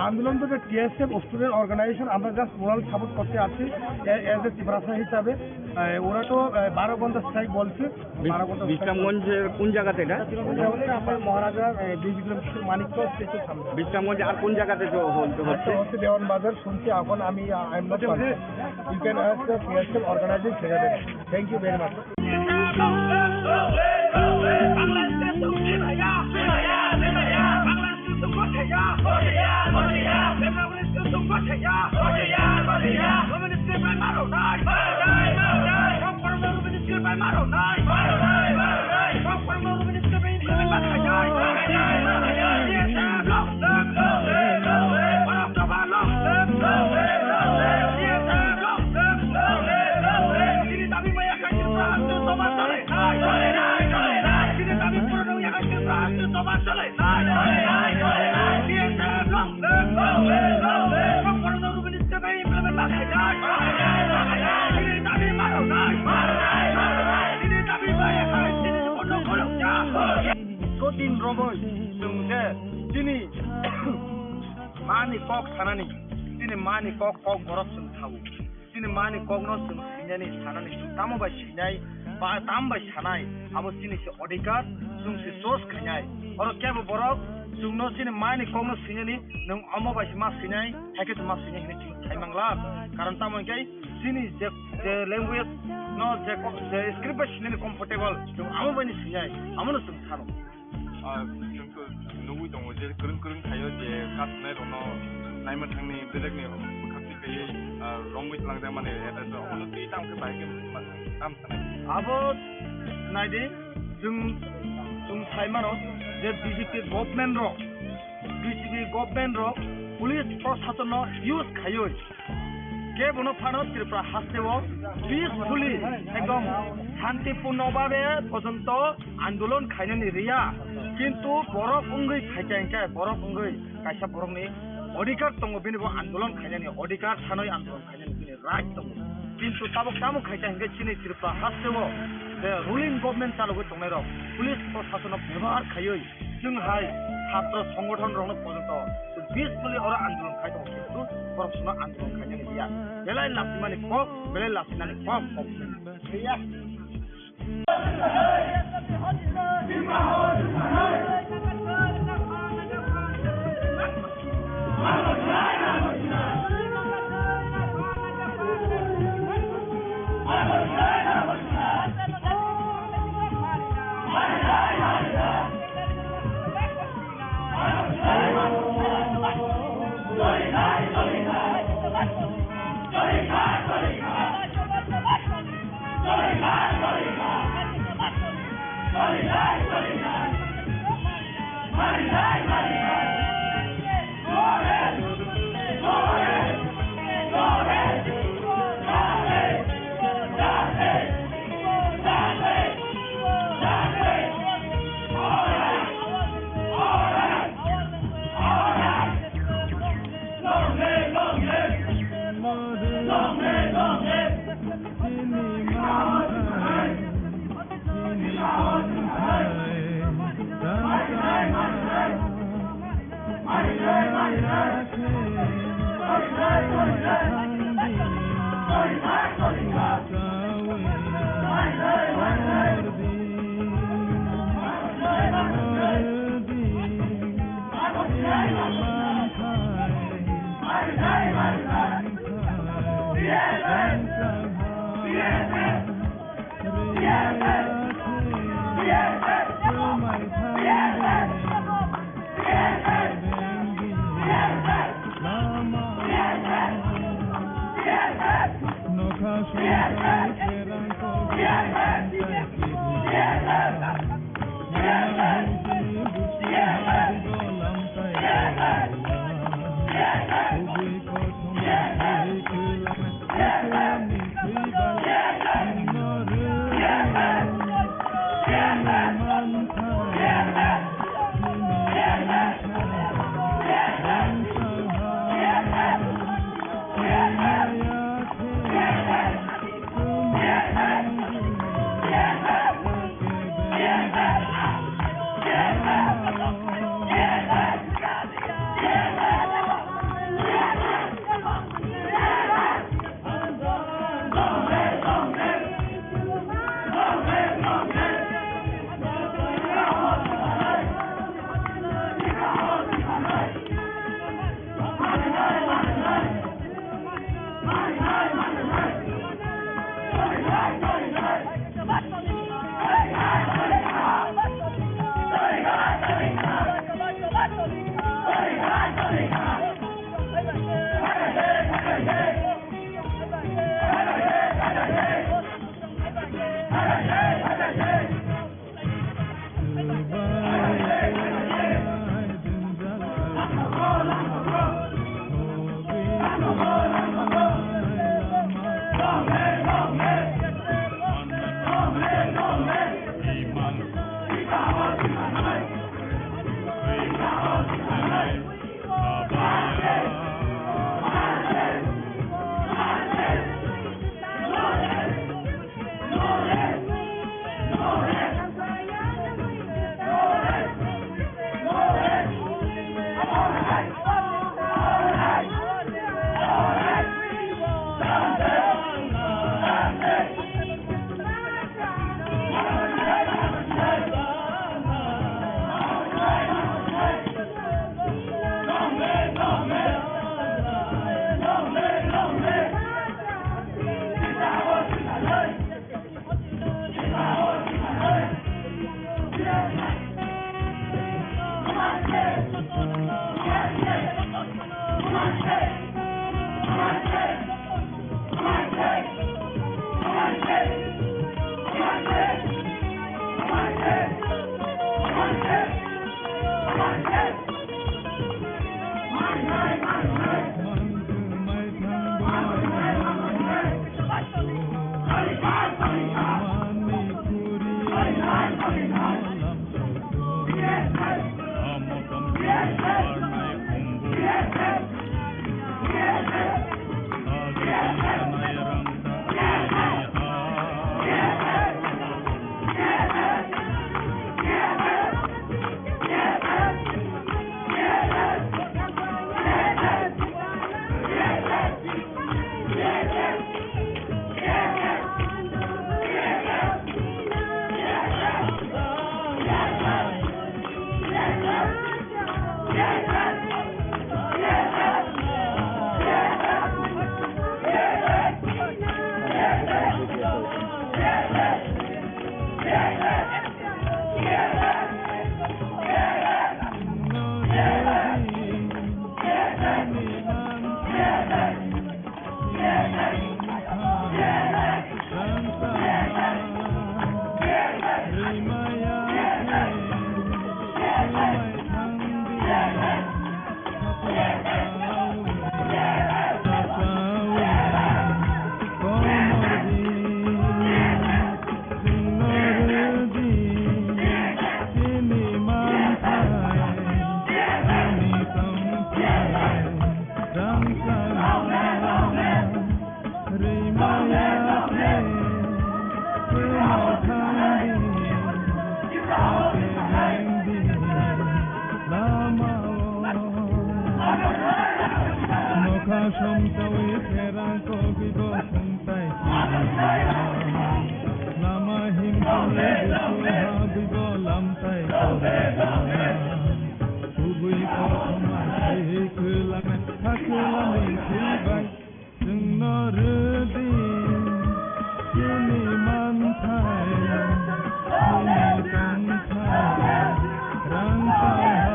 আন্দোলন তো টিএসএফ স্টুডেন্ট অর্গানাইজেশন, আমরা জাস্ট মোরাল সাপোর্ট করতে আছি এজ এ ত্রিপুরাসা হিসাবে। ওরা তো 12 ঘন্টা স্ট্রাইক বলছে। 12 ঘন্টা
বিশ্রামগঞ্জের কোন জায়গাতে এটা?
আমার মহারাজা বিক্রম মানিক্য স্টেশন সামনে।
বিশ্রামগঞ্জে আর কোন জায়গাতে হচ্ছে?
দেওয়ান বাজার শুনছি এখন আমি। You can ask the TSF organisation secretary. Thank you very much.
दिन रबय जों जे दिनै मानि कक सानानै दिनै मानि कक बरफ जों थावो दिनै मानि ककनो जों सिनायनि सानानै जों तामबाय सिनाय बा तामबाय सानाय आबो दिनै से अधिकार जों से सोस खनाय और केबो बरफ जोंनो दिनै मानि ककनो सिनायनि नों अमबाय मा सिनाय हेके मा सिनाय हेने जों थाइमांला कारण तामंकै दिनै जे लैंग्वेज नो जे स्क्रिप्ट सिनायनि कम्फर्टेबल जों अमबायनि सिनाय आमनो जों सानो
जोंखौ नुबाय दङ जे गोरों थायो जे गासैनाय दङ नायनो थांनि बेलेगनि मोखांथि गैयै रंबै लांजा माने एटा अनो दै दामखौ बायगे दाम थानाय
आबो नायदि जों थाइमानो जे बिजेपि गभर्नमेन्ट रो पुलिस प्रशासन यूज खायो के बनो फानो त्रिपुरा हास्टेओ पिसफुली एकदम शांतिपूर्ण भावे पर्यंत आंदोलन खायनानि रिया किन्तु बरफ उंगै खायजांके बरफ उंगै कायसा बरफनि अधिकार दङ बेनिबो आंदोलन खायनानि अधिकार सानै आंदोलन खायनानि बिनि राइट दङ किन्तु ताबो खायजांके सिनि त्रिपुरा हास्टेओ जे रुलिं गभर्नमेन्ट चालुगै दंनाय र पुलिस प्रशासन व्यवहार खायै जोंहाय छात्र संगठन रनो पर्यंत पिसफुली और आंदोलन खाय दङ किन्तु बरफ सुना आंदोलन खायनानि रिया बेलाय लासिमानि कक बेलाय लासिनानि कक रिया
Yeah. somtawi terang ko bigo suntai nama him kore suha bigo lamtai subui ko ma sei kulang hakulang silbai jengno redi kini mantai kini kantai rangkai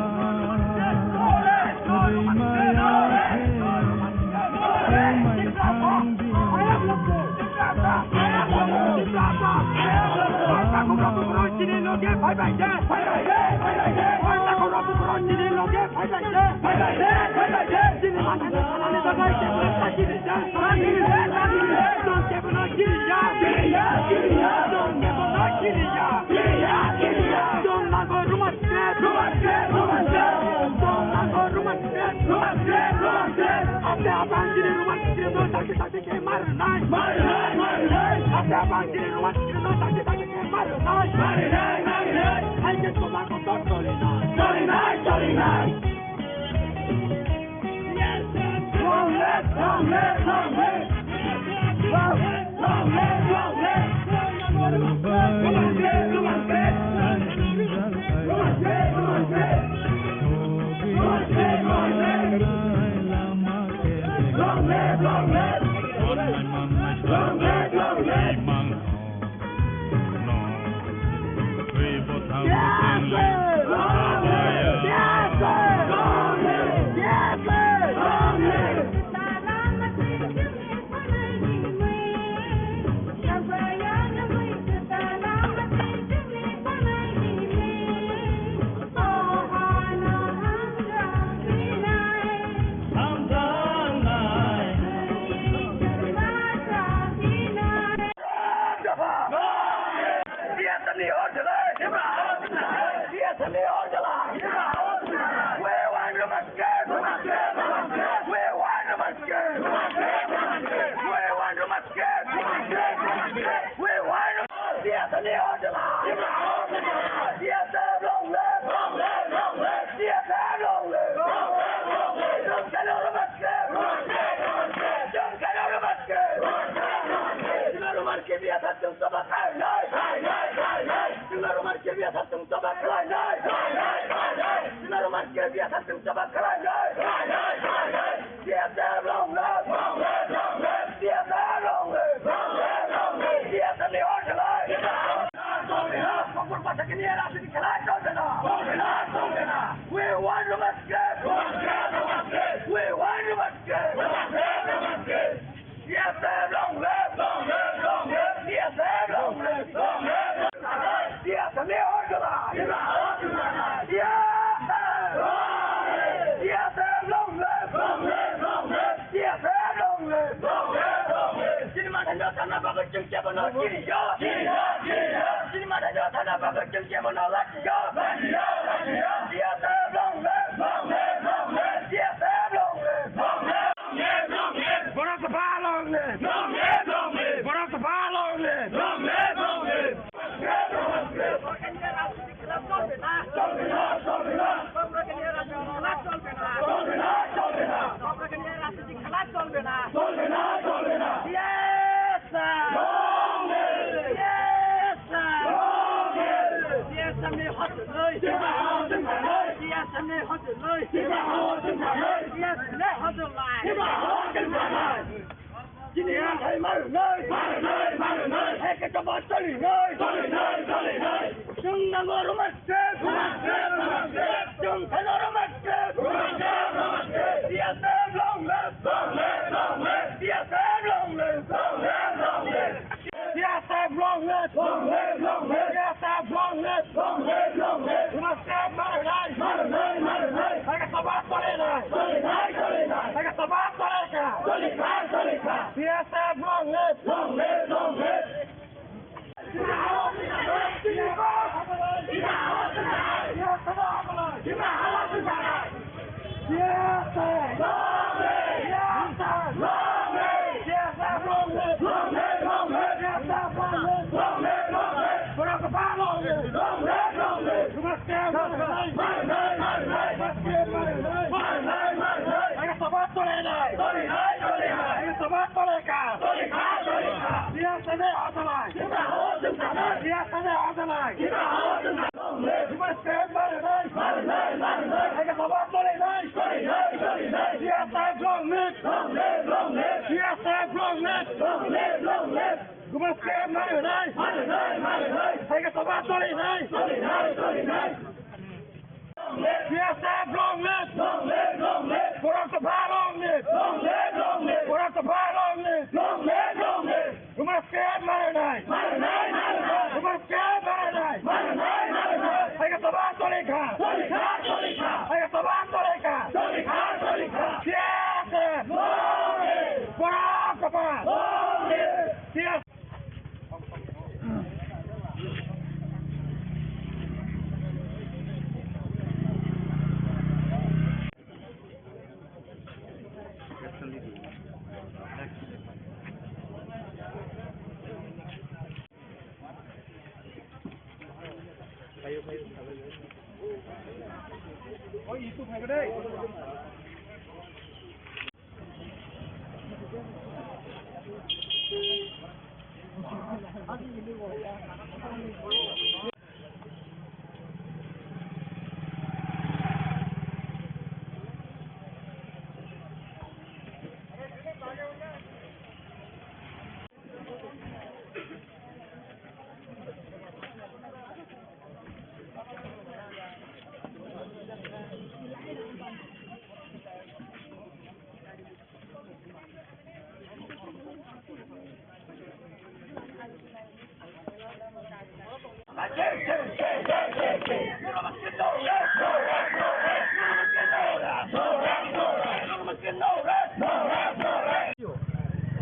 Sorry,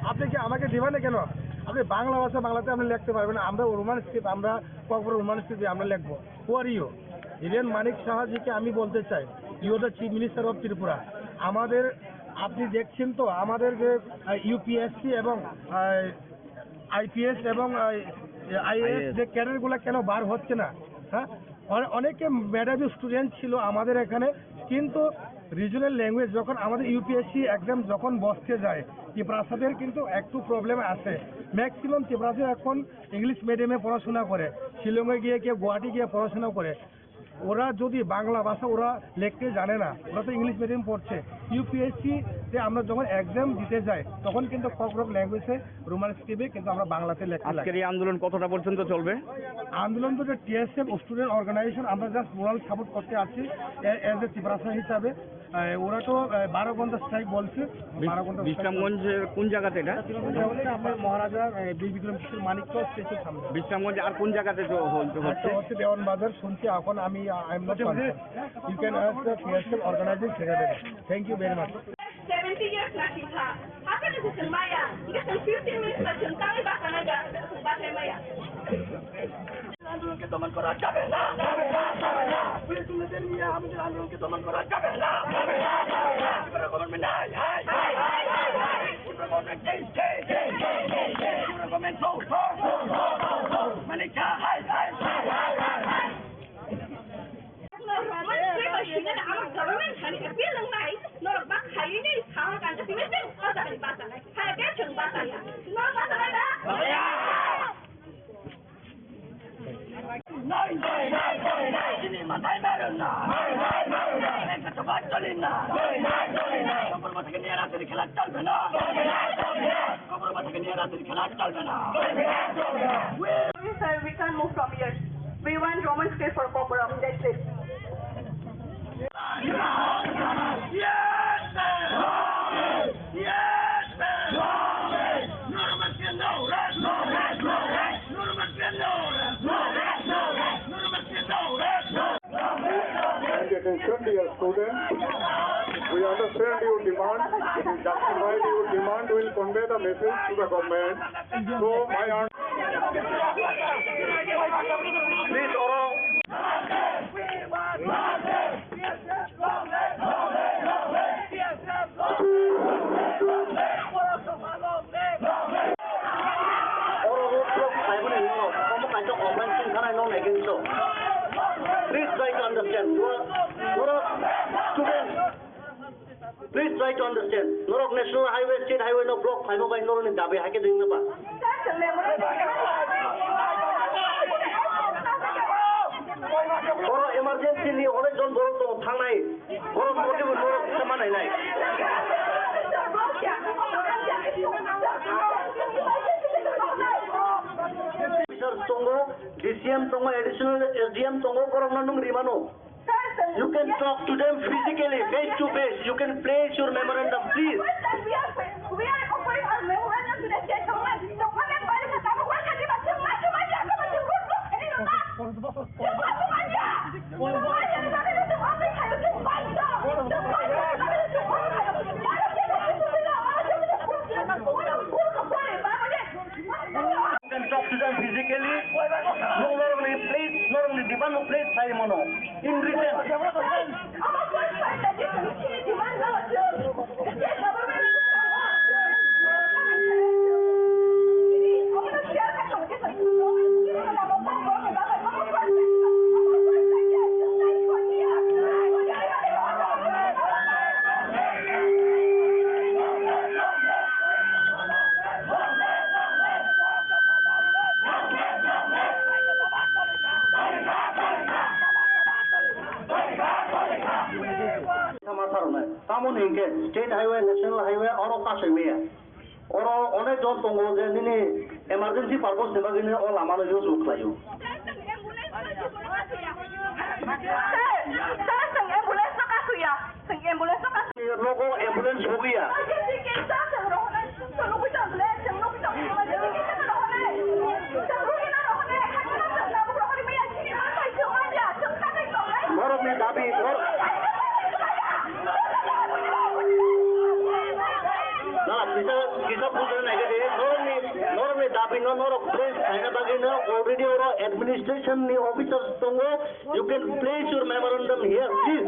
আপনি কি আমাকে দিবেন না কেন? আপনি বাংলা ভাষা বাংলাতে আপনি লিখতে পারবেন, আমরা রোমান স্ক্রিপ্ট, আমরা কখনো রোমান স্ক্রিপ্ট আমরা লিখবো। হু আর ইউ? হিরেন মানিক সাহাজিকে আমি বলতে চাই, you the chief minister of Tripura. আমাদের আপনি দেখছেন তো আমাদের যে ইউপিএসসি এবং আইপিএস এবং আইএএস যে ক্যাডারগুলো কেন বার হচ্ছে না? হ্যাঁ, অনেকে মেধাবী স্টুডেন্ট ছিল আমাদের এখানে, কিন্তু রিজনাল ল্যাঙ্গুয়েজ যখন আমাদের ইউপিএসসি এক্সাম যখন বসতে যায়, ত্রিপুরাসাদের কিন্তু একটু প্রবলেম আসে। ম্যাক্সিমাম ত্রিপুরাসাদ এখন ইংলিশ মিডিয়ামে পড়াশোনা করে, শিলংয়ে গিয়ে কেউ গুয়াহাটি গিয়ে পড়াশোনা করে। ওরা যদি বাংলা ভাষা ওরা লিখতে জানে না, ওরা তো ইংলিশ মিডিয়াম পড়ছে। ইউপিএসসিতে আমরা যখন এক্সাম দিতে যাই তখন কিন্তু ককরক ল্যাঙ্গুয়েজে রোমান স্ক্রিপ্টে কিন্তু আমরা বাংলাতে লেখা লাগে।
আজকের এই আন্দোলন কতটা পর্যন্ত চলবে?
আন্দোলন তো যে টিএসএফ স্টুডেন্ট অর্গানাইজেশন, আমরা জাস্ট মোরাল সাপোর্ট করতে আছি এজ এ ত্রিপুরাসা হিসাবে। ওরা তো 12 ঘন্টা স্ট্রাইক বলছে। 12 ঘন্টা।
বিশ্রামগঞ্জের কোন জায়গাতে এটা?
আমার মহারাজা বীর বিক্রম কিশোর মানিক্য স্টেশন সামনে।
বিশ্রামগঞ্জে আর কোন জায়গাতে হচ্ছে?
দেওয়ান বাজার শুনছি এখন আমি। You can ask the TSF organizing secretary. Thank you very much.
70 years na kita. Apa na sa Maya? Ika sa 15 minutes na siya. Kami ba ka naga? Ba sa Maya? आंदोलन के दमन करा जाबे ना, पुलिस ने दे दिया हम आंदोलन के दमन करा जाबे ना, पूरा गवर्नमेंट हाय हाय हाय, पूरा गवर्नमेंट जय पूरा गवर्नमेंट हो मैंने क्या हाय हाय हाय Roman script sini ada amat government hari ke bilang mai, norok bak hari ini sama kan tapi mesti bahasa dari bahasa lain, hari ke ceng bahasa ya, norok bahasa lain dah. Nai, ini matai maruna, ini kecoba colina, kompor mata ke niara dari kelat cal bena, kompor mata ke niara dari kelat cal bena. Sir, we can't move from here. We want Roman script for Kokoram, that's it. Yes, sir! Yes, sir! Norman can know that! Norman can know that! Norman can know that!
And attention, dear students, we understand your demand. Justified your demand will convey the message to the government. So, my answer. Please, Oro. Please try to understand. You are students.
Please try to understand. Norok national highway, state highway, no block, final by Norok ni dabe hake ding na ba. Oro emergency ni ore jon borok to thangnai. Oro motive Norok samanai nai. Officers tongo, DCM tongo, additional SDM tongo korok nandung rimano. You can talk to them physically, face to face. You can place your memorandum, please.
We are offering our memorandum to the gentleman. The one that balik ke tamu, why can't you macam aja? Kamu macam goblok. Ini lepas. Macam aja. Semuanya di sana itu apa yang harus dibantu. Semuanya di sana itu orang yang harus
You can talk to them physically. No normally place, normally demand no place saya mono. In return. Kamu nih state highway, national highway, orang kasih mia. Orang onek jon tunggu je ini emergency purpose ni bagi ni orang lama ni use buat layu. Logo ambulance hogi ya. Norok ni dabi, kita punya negara norok ni dabi norok place saya bagi ni already orang administration ni officers tunggu. You can place your memorandum here, please.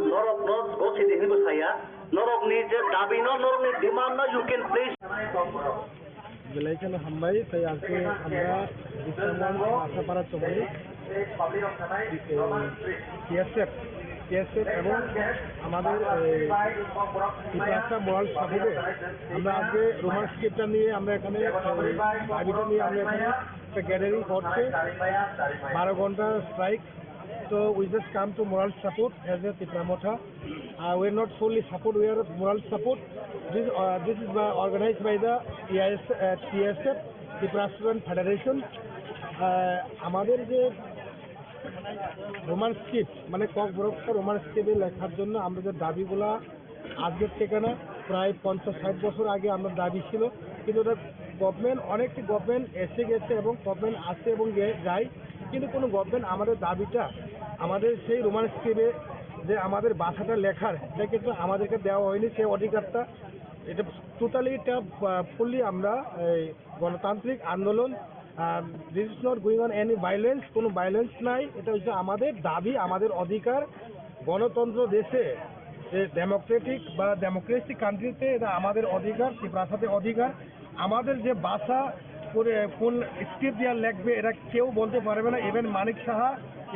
Norok go sini ni saya. Norok ni je dabi norok ni demand you can place.
Belaikan hambai saya akan anda disamban masa para cemani TSF এবং আমাদের ইতিহাসটা moral সাপোর্টে আমরা আজকে Roman স্কেপটা নিয়ে আমরা এখানে দাবিটা নিয়ে আমরা এখানে একটা গ্যাদারিং করছে 12 ঘন্টা strike. So we just come to moral support as a Tipramotha. We are not solely support, we are moral support. This is organized by the TSF, Tripura Student Federation. আমাদের যে রোমান স্ক্রিপ্ট মানে ককবরকটা Roman স্ক্রিপ্টে লেখার জন্য আমরা যে দাবিগুলা আজকের থেকে না প্রায় 50-60 বছর আগে আমরা দাবি ছিল, কিন্তু ওটা গভর্নমেন্ট অনেকটি গভর্নমেন্ট এসে গেছে এবং গভর্নমেন্ট আসে এবং যায়, কিন্তু কোনো গভর্নমেন্ট আমাদের দাবিটা আমাদের সেই রোমান স্ক্রিপ্টে যে আমাদের ভাষাটা লেখার এটা কিন্তু আমাদেরকে দেওয়া হয়নি সেই অধিকারটা. এটা টোটালি এটা ফুললি আমরা গণতান্ত্রিক আন্দোলন. This is not going on any violence, কোনো ভায়োলেন্স নাই. এটা হচ্ছে আমাদের দাবি, আমাদের অধিকার. গণতন্ত্র দেশে যে ডেমোক্রেটিক বা ডেমোক্রেসি কান্ট্রিতে এটা আমাদের অধিকার, ত্রিপুরাতে অধিকার. আমাদের যে ভাষা কোন স্ক্রিপ্ট দিয়ে লিখবে এটা কেউ বলতে পারবে না. Even Manik Saha,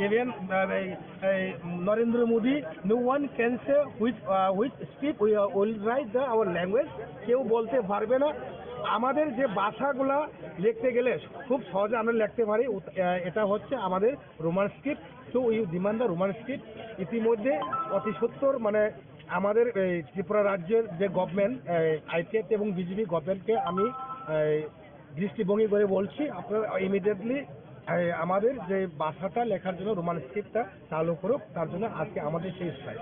even Narendra Modi, no one can say which script will write our language, কেউ বলতে পারবে না. আমাদের যে ভাষাগুলা লিখতে গেলে খুব সহজে আমরা লিখতে পারি, এটা হচ্ছে আমাদের রোমান স্ক্রিপ্ট. তো we demand the Roman script. ইতিমধ্যে অতি সত্তর মানে আমাদের ত্রিপুরা রাজ্যের যে গভর্নমেন্ট আইপিএফ এবং বিজেপি গভর্নমেন্টকে আমি দৃষ্টিভঙ্গি করে বলছি আপনারা ইমিডিয়েটলি আমাদের যে ভাষাটা লেখার জন্য রোমান স্ক্রিপ্টটা চালু করুক. তার জন্য আজকে আমাদের সেই স্ট্রাইক.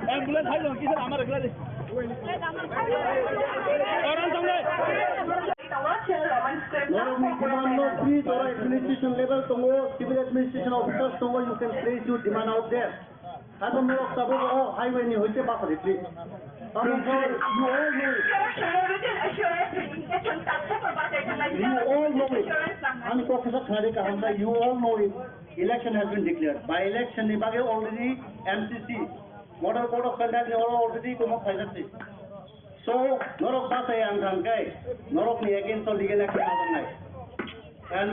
অ্যাম্বুলেন্স হাইলো কিসের আমার এগুলা দে অরন সঙ্গে
No, please, or administration level, civil administration officers, you can place your demand out there. I don't know if highway ni hoite bakale, please. You all know it. I'm Professor Khadika Hamza, you all know it. Election has been declared. By election, Nibage already MCC, Model Code of Conduct already come up. So, Norok Basa and Rankai, Norok ni against the legal action overnight. And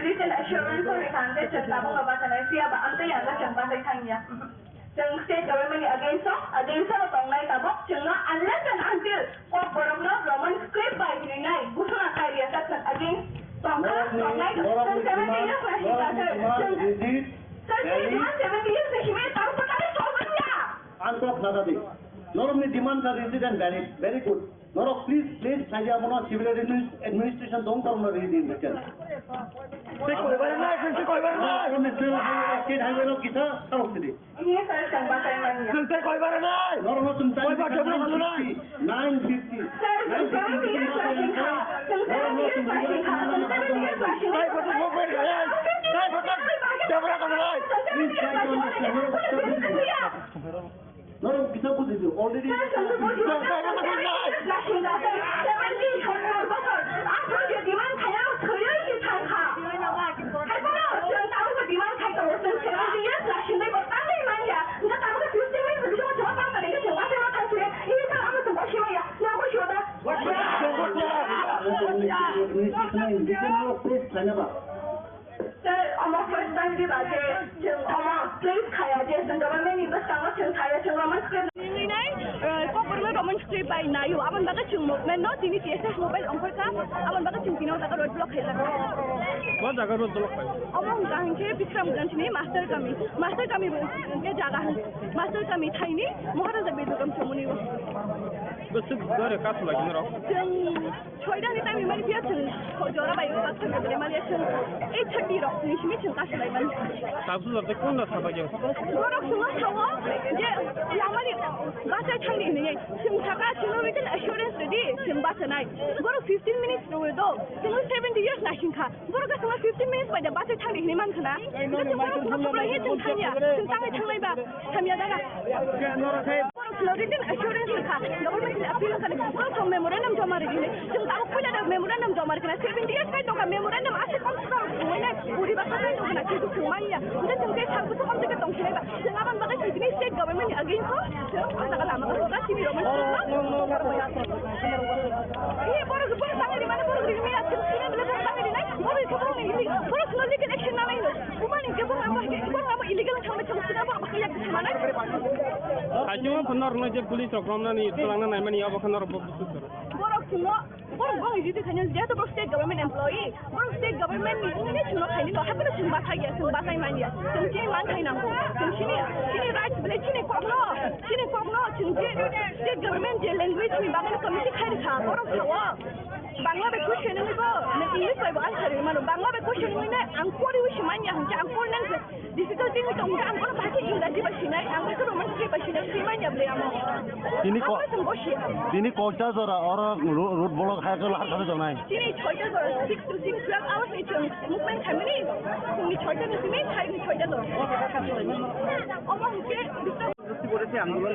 written assurance or refunded to Tabu Batanisia, but until you understand Batakanya. State government against the Tongai Tabu, unless and until for Boromno, Roman script by Greenai, Busuna Karia, against Tongai, 70 years,
Antok Nadadi. Normally demands are resident valid. Very good. Norok, please place Sajamono civil administration don't come read in return. State highway of Kita, how city.
Yes, I can buy
Normal some time 950. No, Kita put it already.
Sir, almost first time di budget, almost please kaya Jason government ni bersama kaya Roman script. Ini corporate Roman script by Nayu. Aman baga movement no, sini TSS mobile angkor ka. Aman baga Tino taka road block hai.
কোন জায়গা road block হয়
Among gahanche Bikramganj ni master kami ke jaga hai. Master kami thai ni Maharaja Bedukam Chamuni wo.
বস ধরে কাজ লাগি না
Choida ni time mari pia chung jora bai ka ka mari chung 8:30 ro ni shimi chung ka shlai ban.
তাবসু ধরতে কোন রাস্তা পাই
Goro sunga thawa je yamari basa thangni ni chung thaka chung written assurance ready chung basa nai. Goro 15 minutes no do. Chung 70 years na shinka. Goro ka sunga 15 minutes bai da basa thangni ni man khana. Goro he chung thanya chung tangai thanglai ba thamya daga. Goro written assurance ka. Government appeal ka ni ko memorandum jama ready ni. Chung ta pula da memorandum jama kana 70 years kai to ka memorandum ase kom to hoine puri ba ka to kana ki to manya. Unda chung kai thang to kom te ka tong chile ba. Chung aban ba ka chini state government against ko. Chung ta ka lama ko ka chini Roman ये बड़ा सांगली माने बड़ा रिमी आछन सिने बले सांगली नाइ बड़ा खबर नि बड़ा स्लोली कनेक्शन ना नाइनो उमानि के बड़ा इलीगल थांबे चंगसिना बा बखिया माने
आजमा फनर न जे पुलिस रकमना नि तलांना नाइमानि अब खनर
बड़ा सुनो बड़ा गं इदि खanya dia to state government employee bड़ा state government ni ni chuno खाइनि ल हाबे chung ba खाइया chung ba खाइ मानिया chung के मान खाइ नांगो chung सिनि राइट बले सिनि kokno chung के state government je language ni Bagle committee खाइ खा बड़ा खावा Bangla be question ni ko na English ba answer mano Bangla be question ni na angkor wi shimanya hanja angkor nang difficulty ni tong angkor bahasa English ba shinai angkor ko roman script ba shinai shimanya ble amo
তিনি কয়টা জরা আর road block high করে লাহার কাছে জানাই
তিনি 6টা জরা 6 to 6 12 hours ni chung movement thamini ni 6টা ni simi thai ni 6টা jora omo hike
প্রযুক্তি করেছে আন্দোলন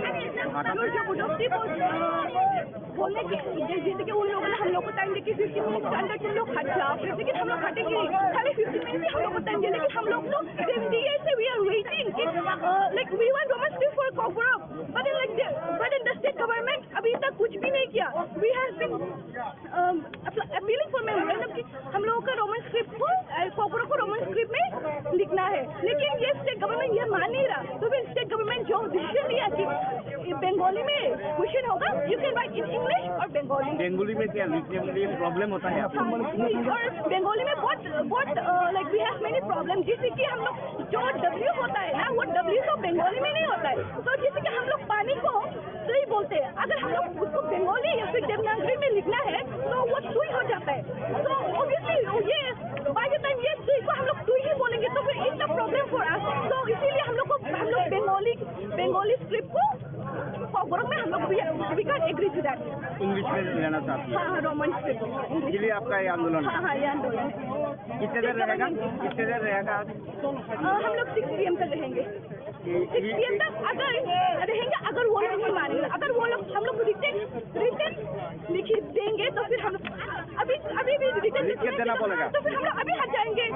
बोलने की जैसे कि उन लोगों ने हम लोग को टाइम देके 15 मिनट के अंदर तुम लोग खर्चा फिर से कि हम लोग खटेंगे खाली 15 मिनट ही हम लोग को टाइम दिया लेकिन हम लोग तो 70 years से we are waiting like we want Roman script for cover up but in the state government अभी तक कुछ भी नहीं किया we have been appealing for memorandum कि हम लोगों का रोमन स्क्रिप्ट को cover को रोमन स्क्रिप्ट में लिखना है लेकिन ये स्टेट गवर्नमेंट ये मान नहीं रहा तो फिर स्टेट गवर्नमेंट जो डिसीजन लिया कि बंगाली में क्वेश्चन होगा you can write in English और बंगाली
बेंगोली में क्या लिखने में प्रॉब्लम होता है आपको
और बंगाली में बहुत like we have many problem जैसे कि हम लोग जो W होता है ना वो W तो बंगाली में नहीं होता है तो जैसे कि हम लोग पानी को सुई बोलते हैं अगर हम लोग उसको बंगाली या फिर देवनागरी में लिखना है तो वो सुई हो जाता है तो ऑब्वियसली ये बाय द टाइम ये सुई को हम लोग सुई ही बोलेंगे तो फिर इतना
इंग्लिश में लेना चाहती
हाँ हाँ रोमन स्क्रिप्ट
है
इंग्लिश।
इसलिए आपका ये आंदोलन
हाँ हाँ ये आंदोलन
कितने देर रहेगा? कितने देर रहेगा?
हम लोग 6 PM तक रहेंगे। 6 PM तक अगर रहेंगे, अगर वो लोग नहीं मानेंगे, अगर वो लोग हम लोग रिटर्न लिखित देंगे तो फिर हम अभी भी रिटर्न
देना पड़ेगा
तो फिर हम लोग अभी हट जाएंगे।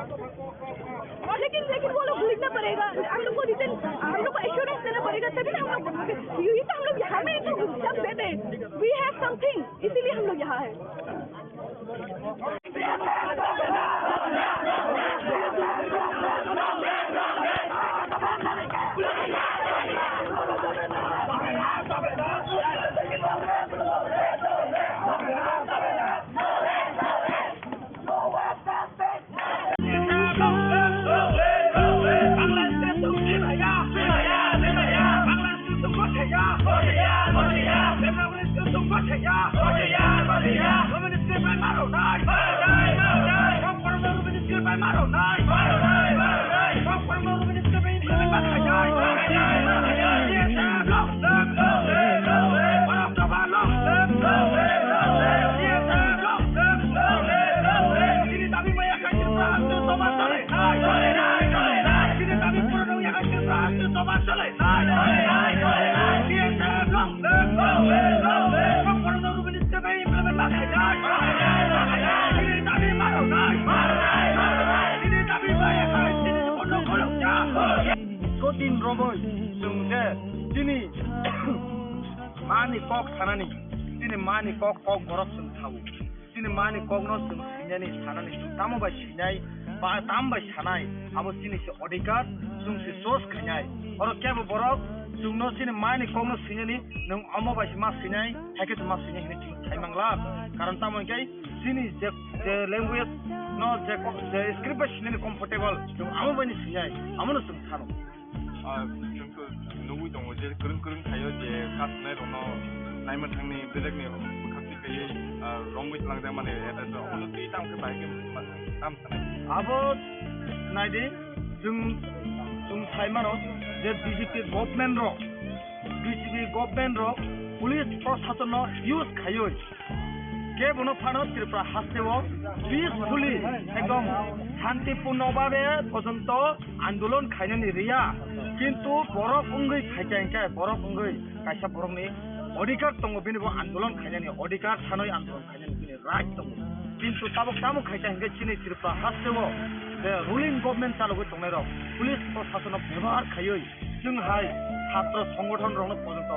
लेकिन वो लोग लिखना पड़ेगा, हम लोग को रिटर्न, हम लोग को एश्योरेंस देना पड़ेगा, तभी ना हम लोग ये तो हम लोग यहाँ में तो सब देते, वी हैव समथिंग, इसीलिए हम लोग यहाँ है।
दिन रबय जों जे दिनै मानि कक थानानै दिनै मानि कक बरफ जों थावो दिनै मानि ककनो जों सिनायनि थानानै जों तामबाय सिनाय बा तामबाय सानाय आबो दिनै से अधिकार जों से सोस खनाय और केबो बरफ जोंनो दिनै मानि ककनो सिनायनि नों अमबाय मा सिनाय हाके मा सिनाय हिने जों थाइमांला कारण तामंकै दिनै जे लैंग्वेज नो जे स्क्रिप्ट सिनायनि कम्फर्टेबल जों अमबायनि सिनाय अमनो जों थानो
जोंखौ नुबाय दङ जे गोरों थायो जे गासैनाय दङ नायमोन थांनि बेलेगनि मोखांथि गैयै रंबै लांजा माने एटा अनो दै तामखौ बायके ताम थानाय
आबो नायदि जों थाइमानो जे बीजेपी गभर्नमेंट रो पुलिस प्रशासन यूज खायो के बनो फानो त्रिपुरा हास्तेओ पीसफुली एकदम शांतिपूर्ण भावे पर्यंत आंदोलन खायनानि रिया किन्तु बरफ उंगै खायजांके बरफ उंगै कायसा बरफनि अधिकार दङ बेनिबो आंदोलन खायनानि अधिकार थानाय आंदोलन खायनानि बिनि राइट दङ किन्तु तामु खायजांके चिनि त्रिपुरा हास्तेओ जे रुलिं गभर्नमेंट चालुगै दंनाय र पुलिस प्रशासन व्यवहार खायै जोंहाय छात्र संगठन रनो पर्यंत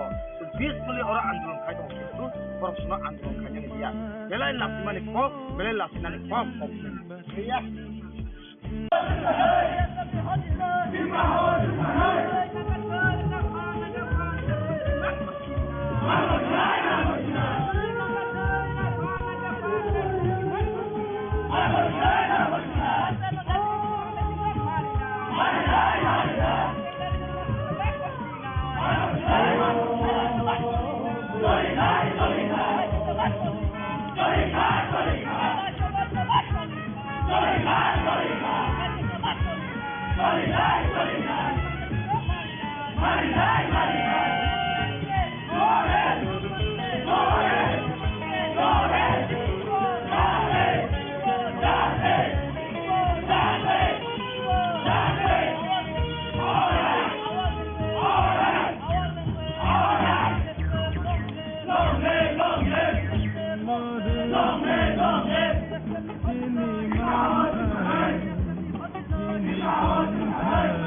पीसफुली और आंदोलन खायदों किन्तु बरफ सुना आंदोलन खायनानि रिया बेलाय लासिमानि कक बेलाय लासिनानि कक रिया
Long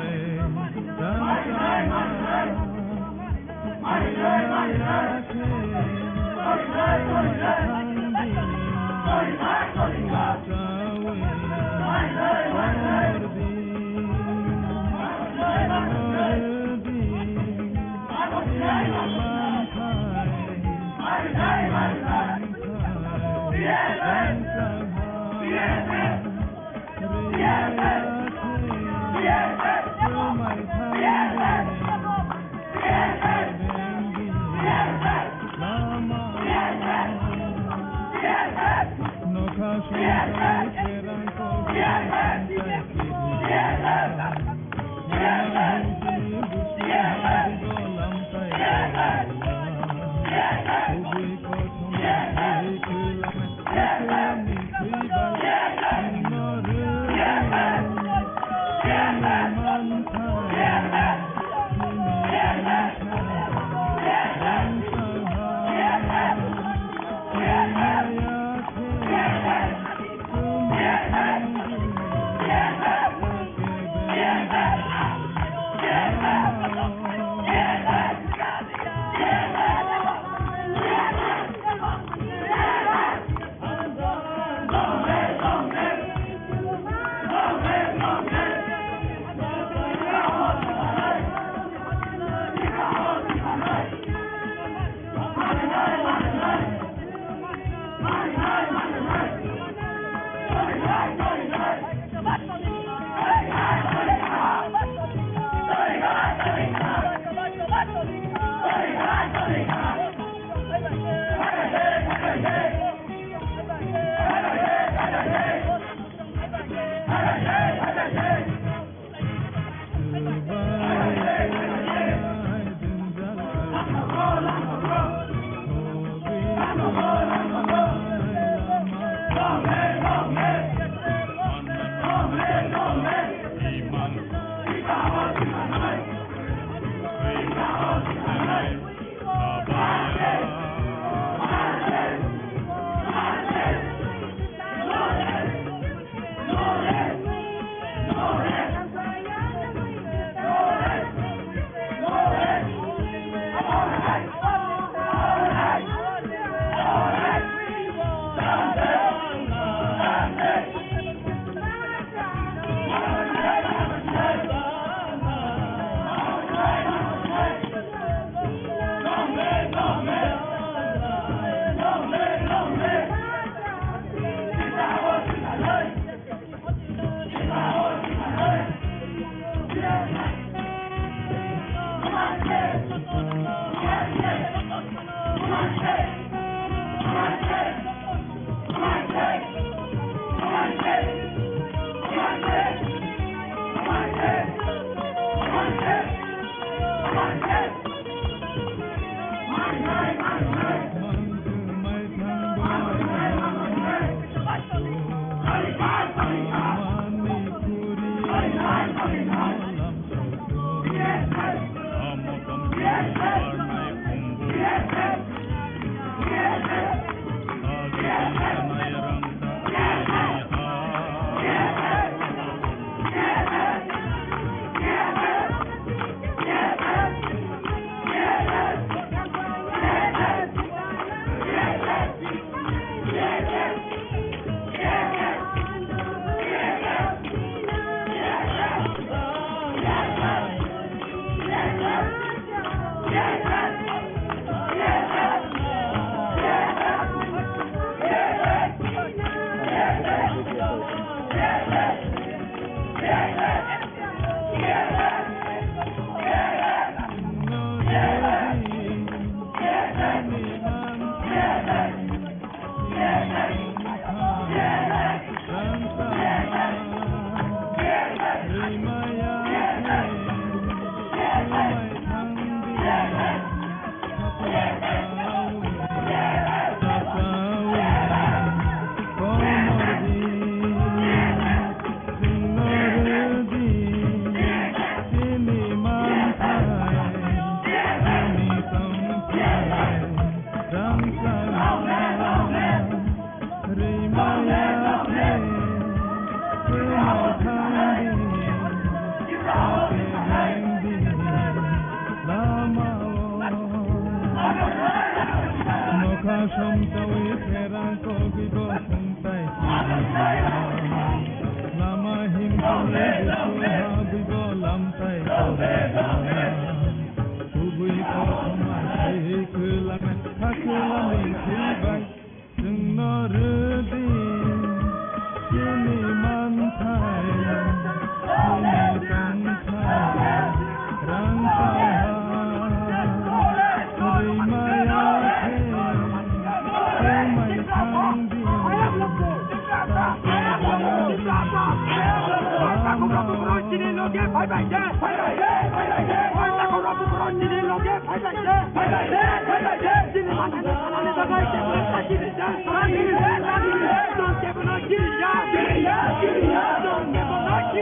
Don't
Yes.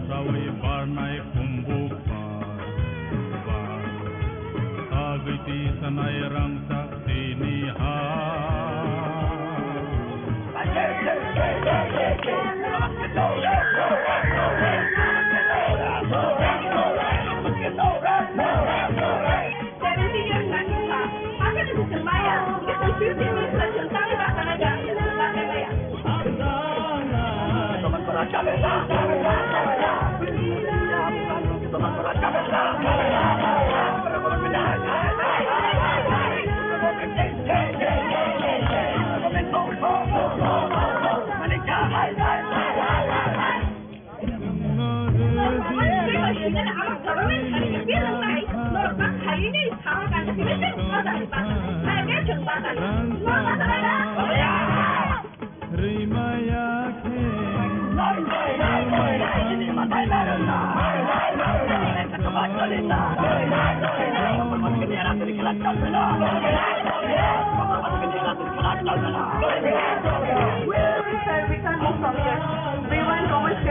sawai barnai kumbu bar agiti sanai rangsa sini ha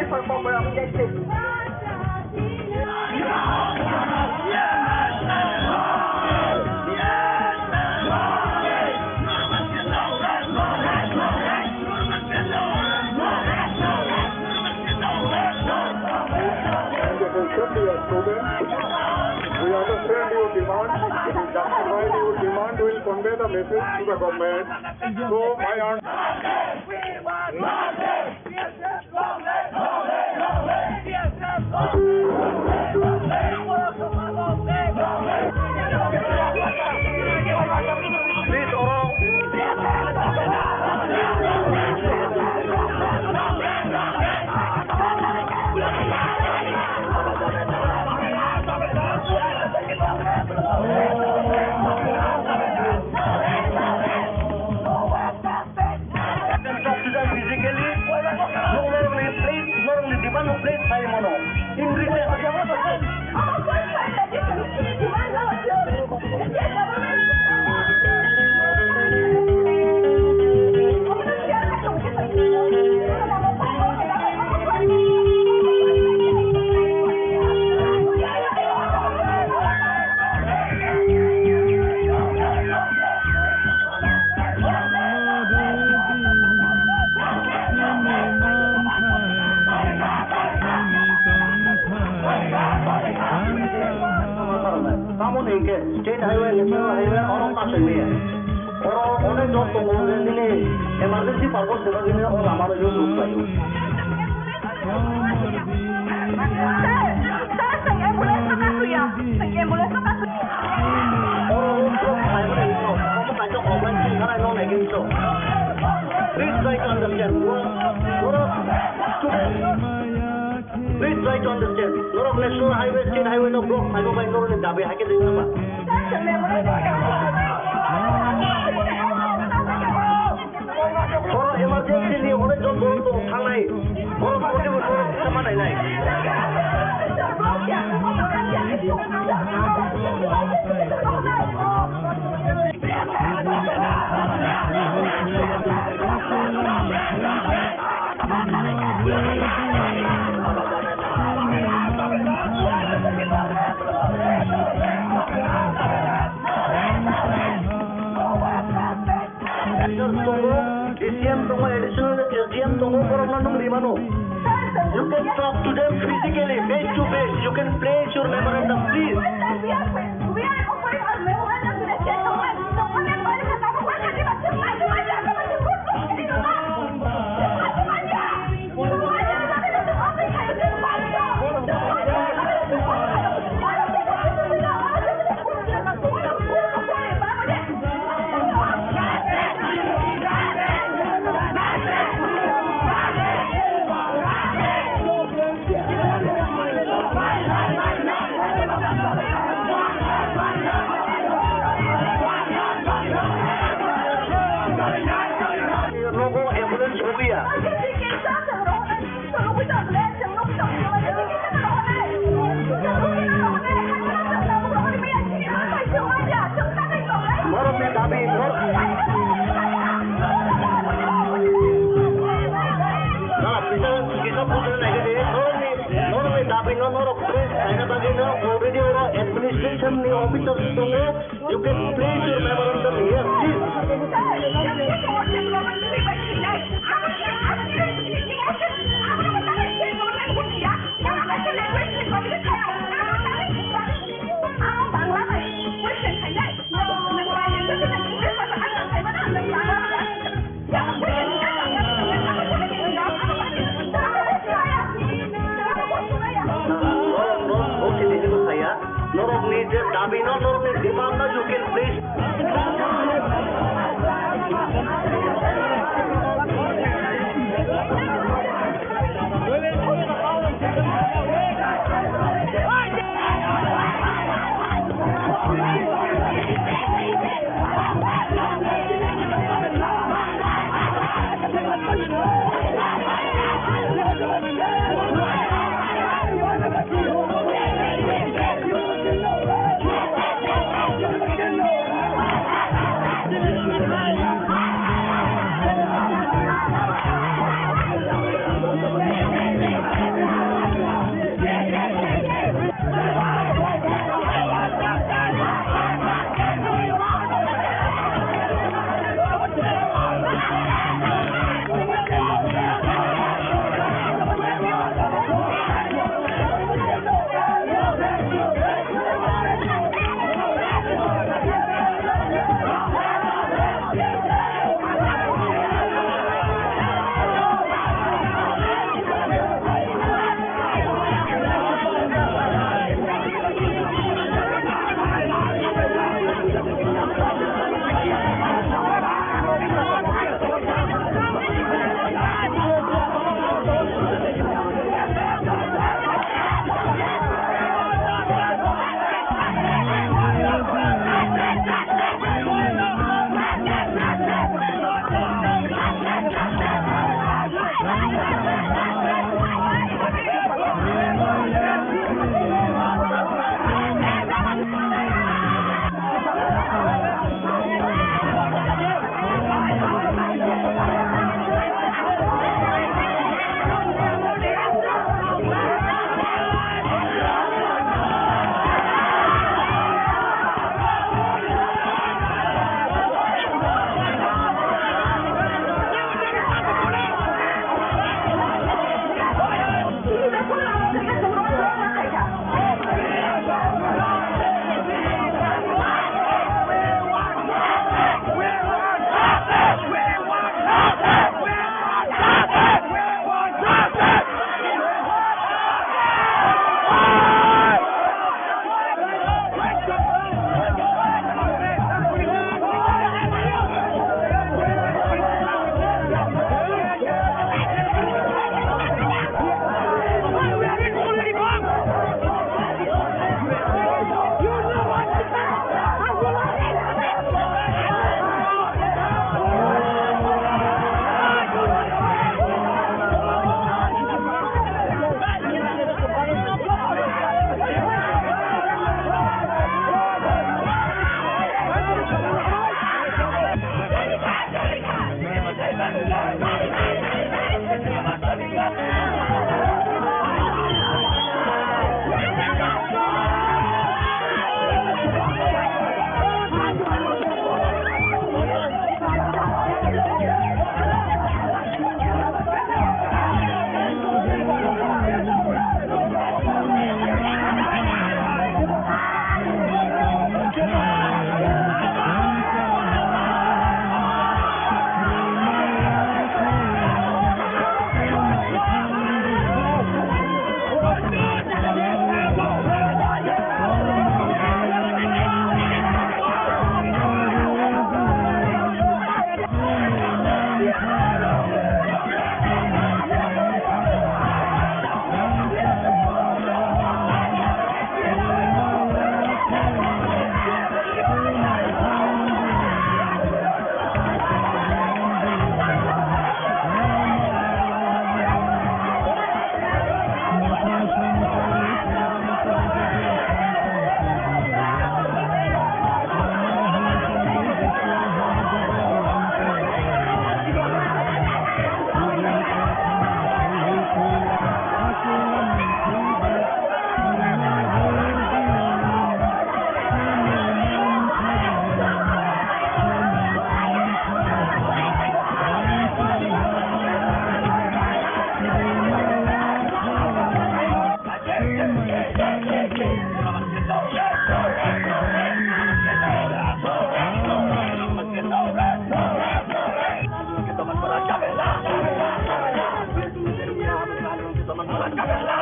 For proper objectives.
Dear students, we understand your demand. Justified your demand will convey the message to the government. So my
State highway, national highway, all of us highway. और उन्हें जो तो बोलने दिले emergency purpose देना दिले और हमारा जो ग्रुप है Please try to understand. Please try to understand. Lot of national highway, state highway, no block. I know by no one dabe hake dei nama. For emergency ni ore jon bol to thangnai. For motive for sama nai nai. SDM tunggu additional SDM tunggu korang nung di mana? You can talk to them physically, face to face. You can place your memorandum, please.
We are offering our memorandum to the gentleman. So when everybody has talked about
dabi no please kaina bagi no already or administration ni officers tungo you can place your memorandum here please. Norok ni dabi no norok ni demand na you can place.
Salamat.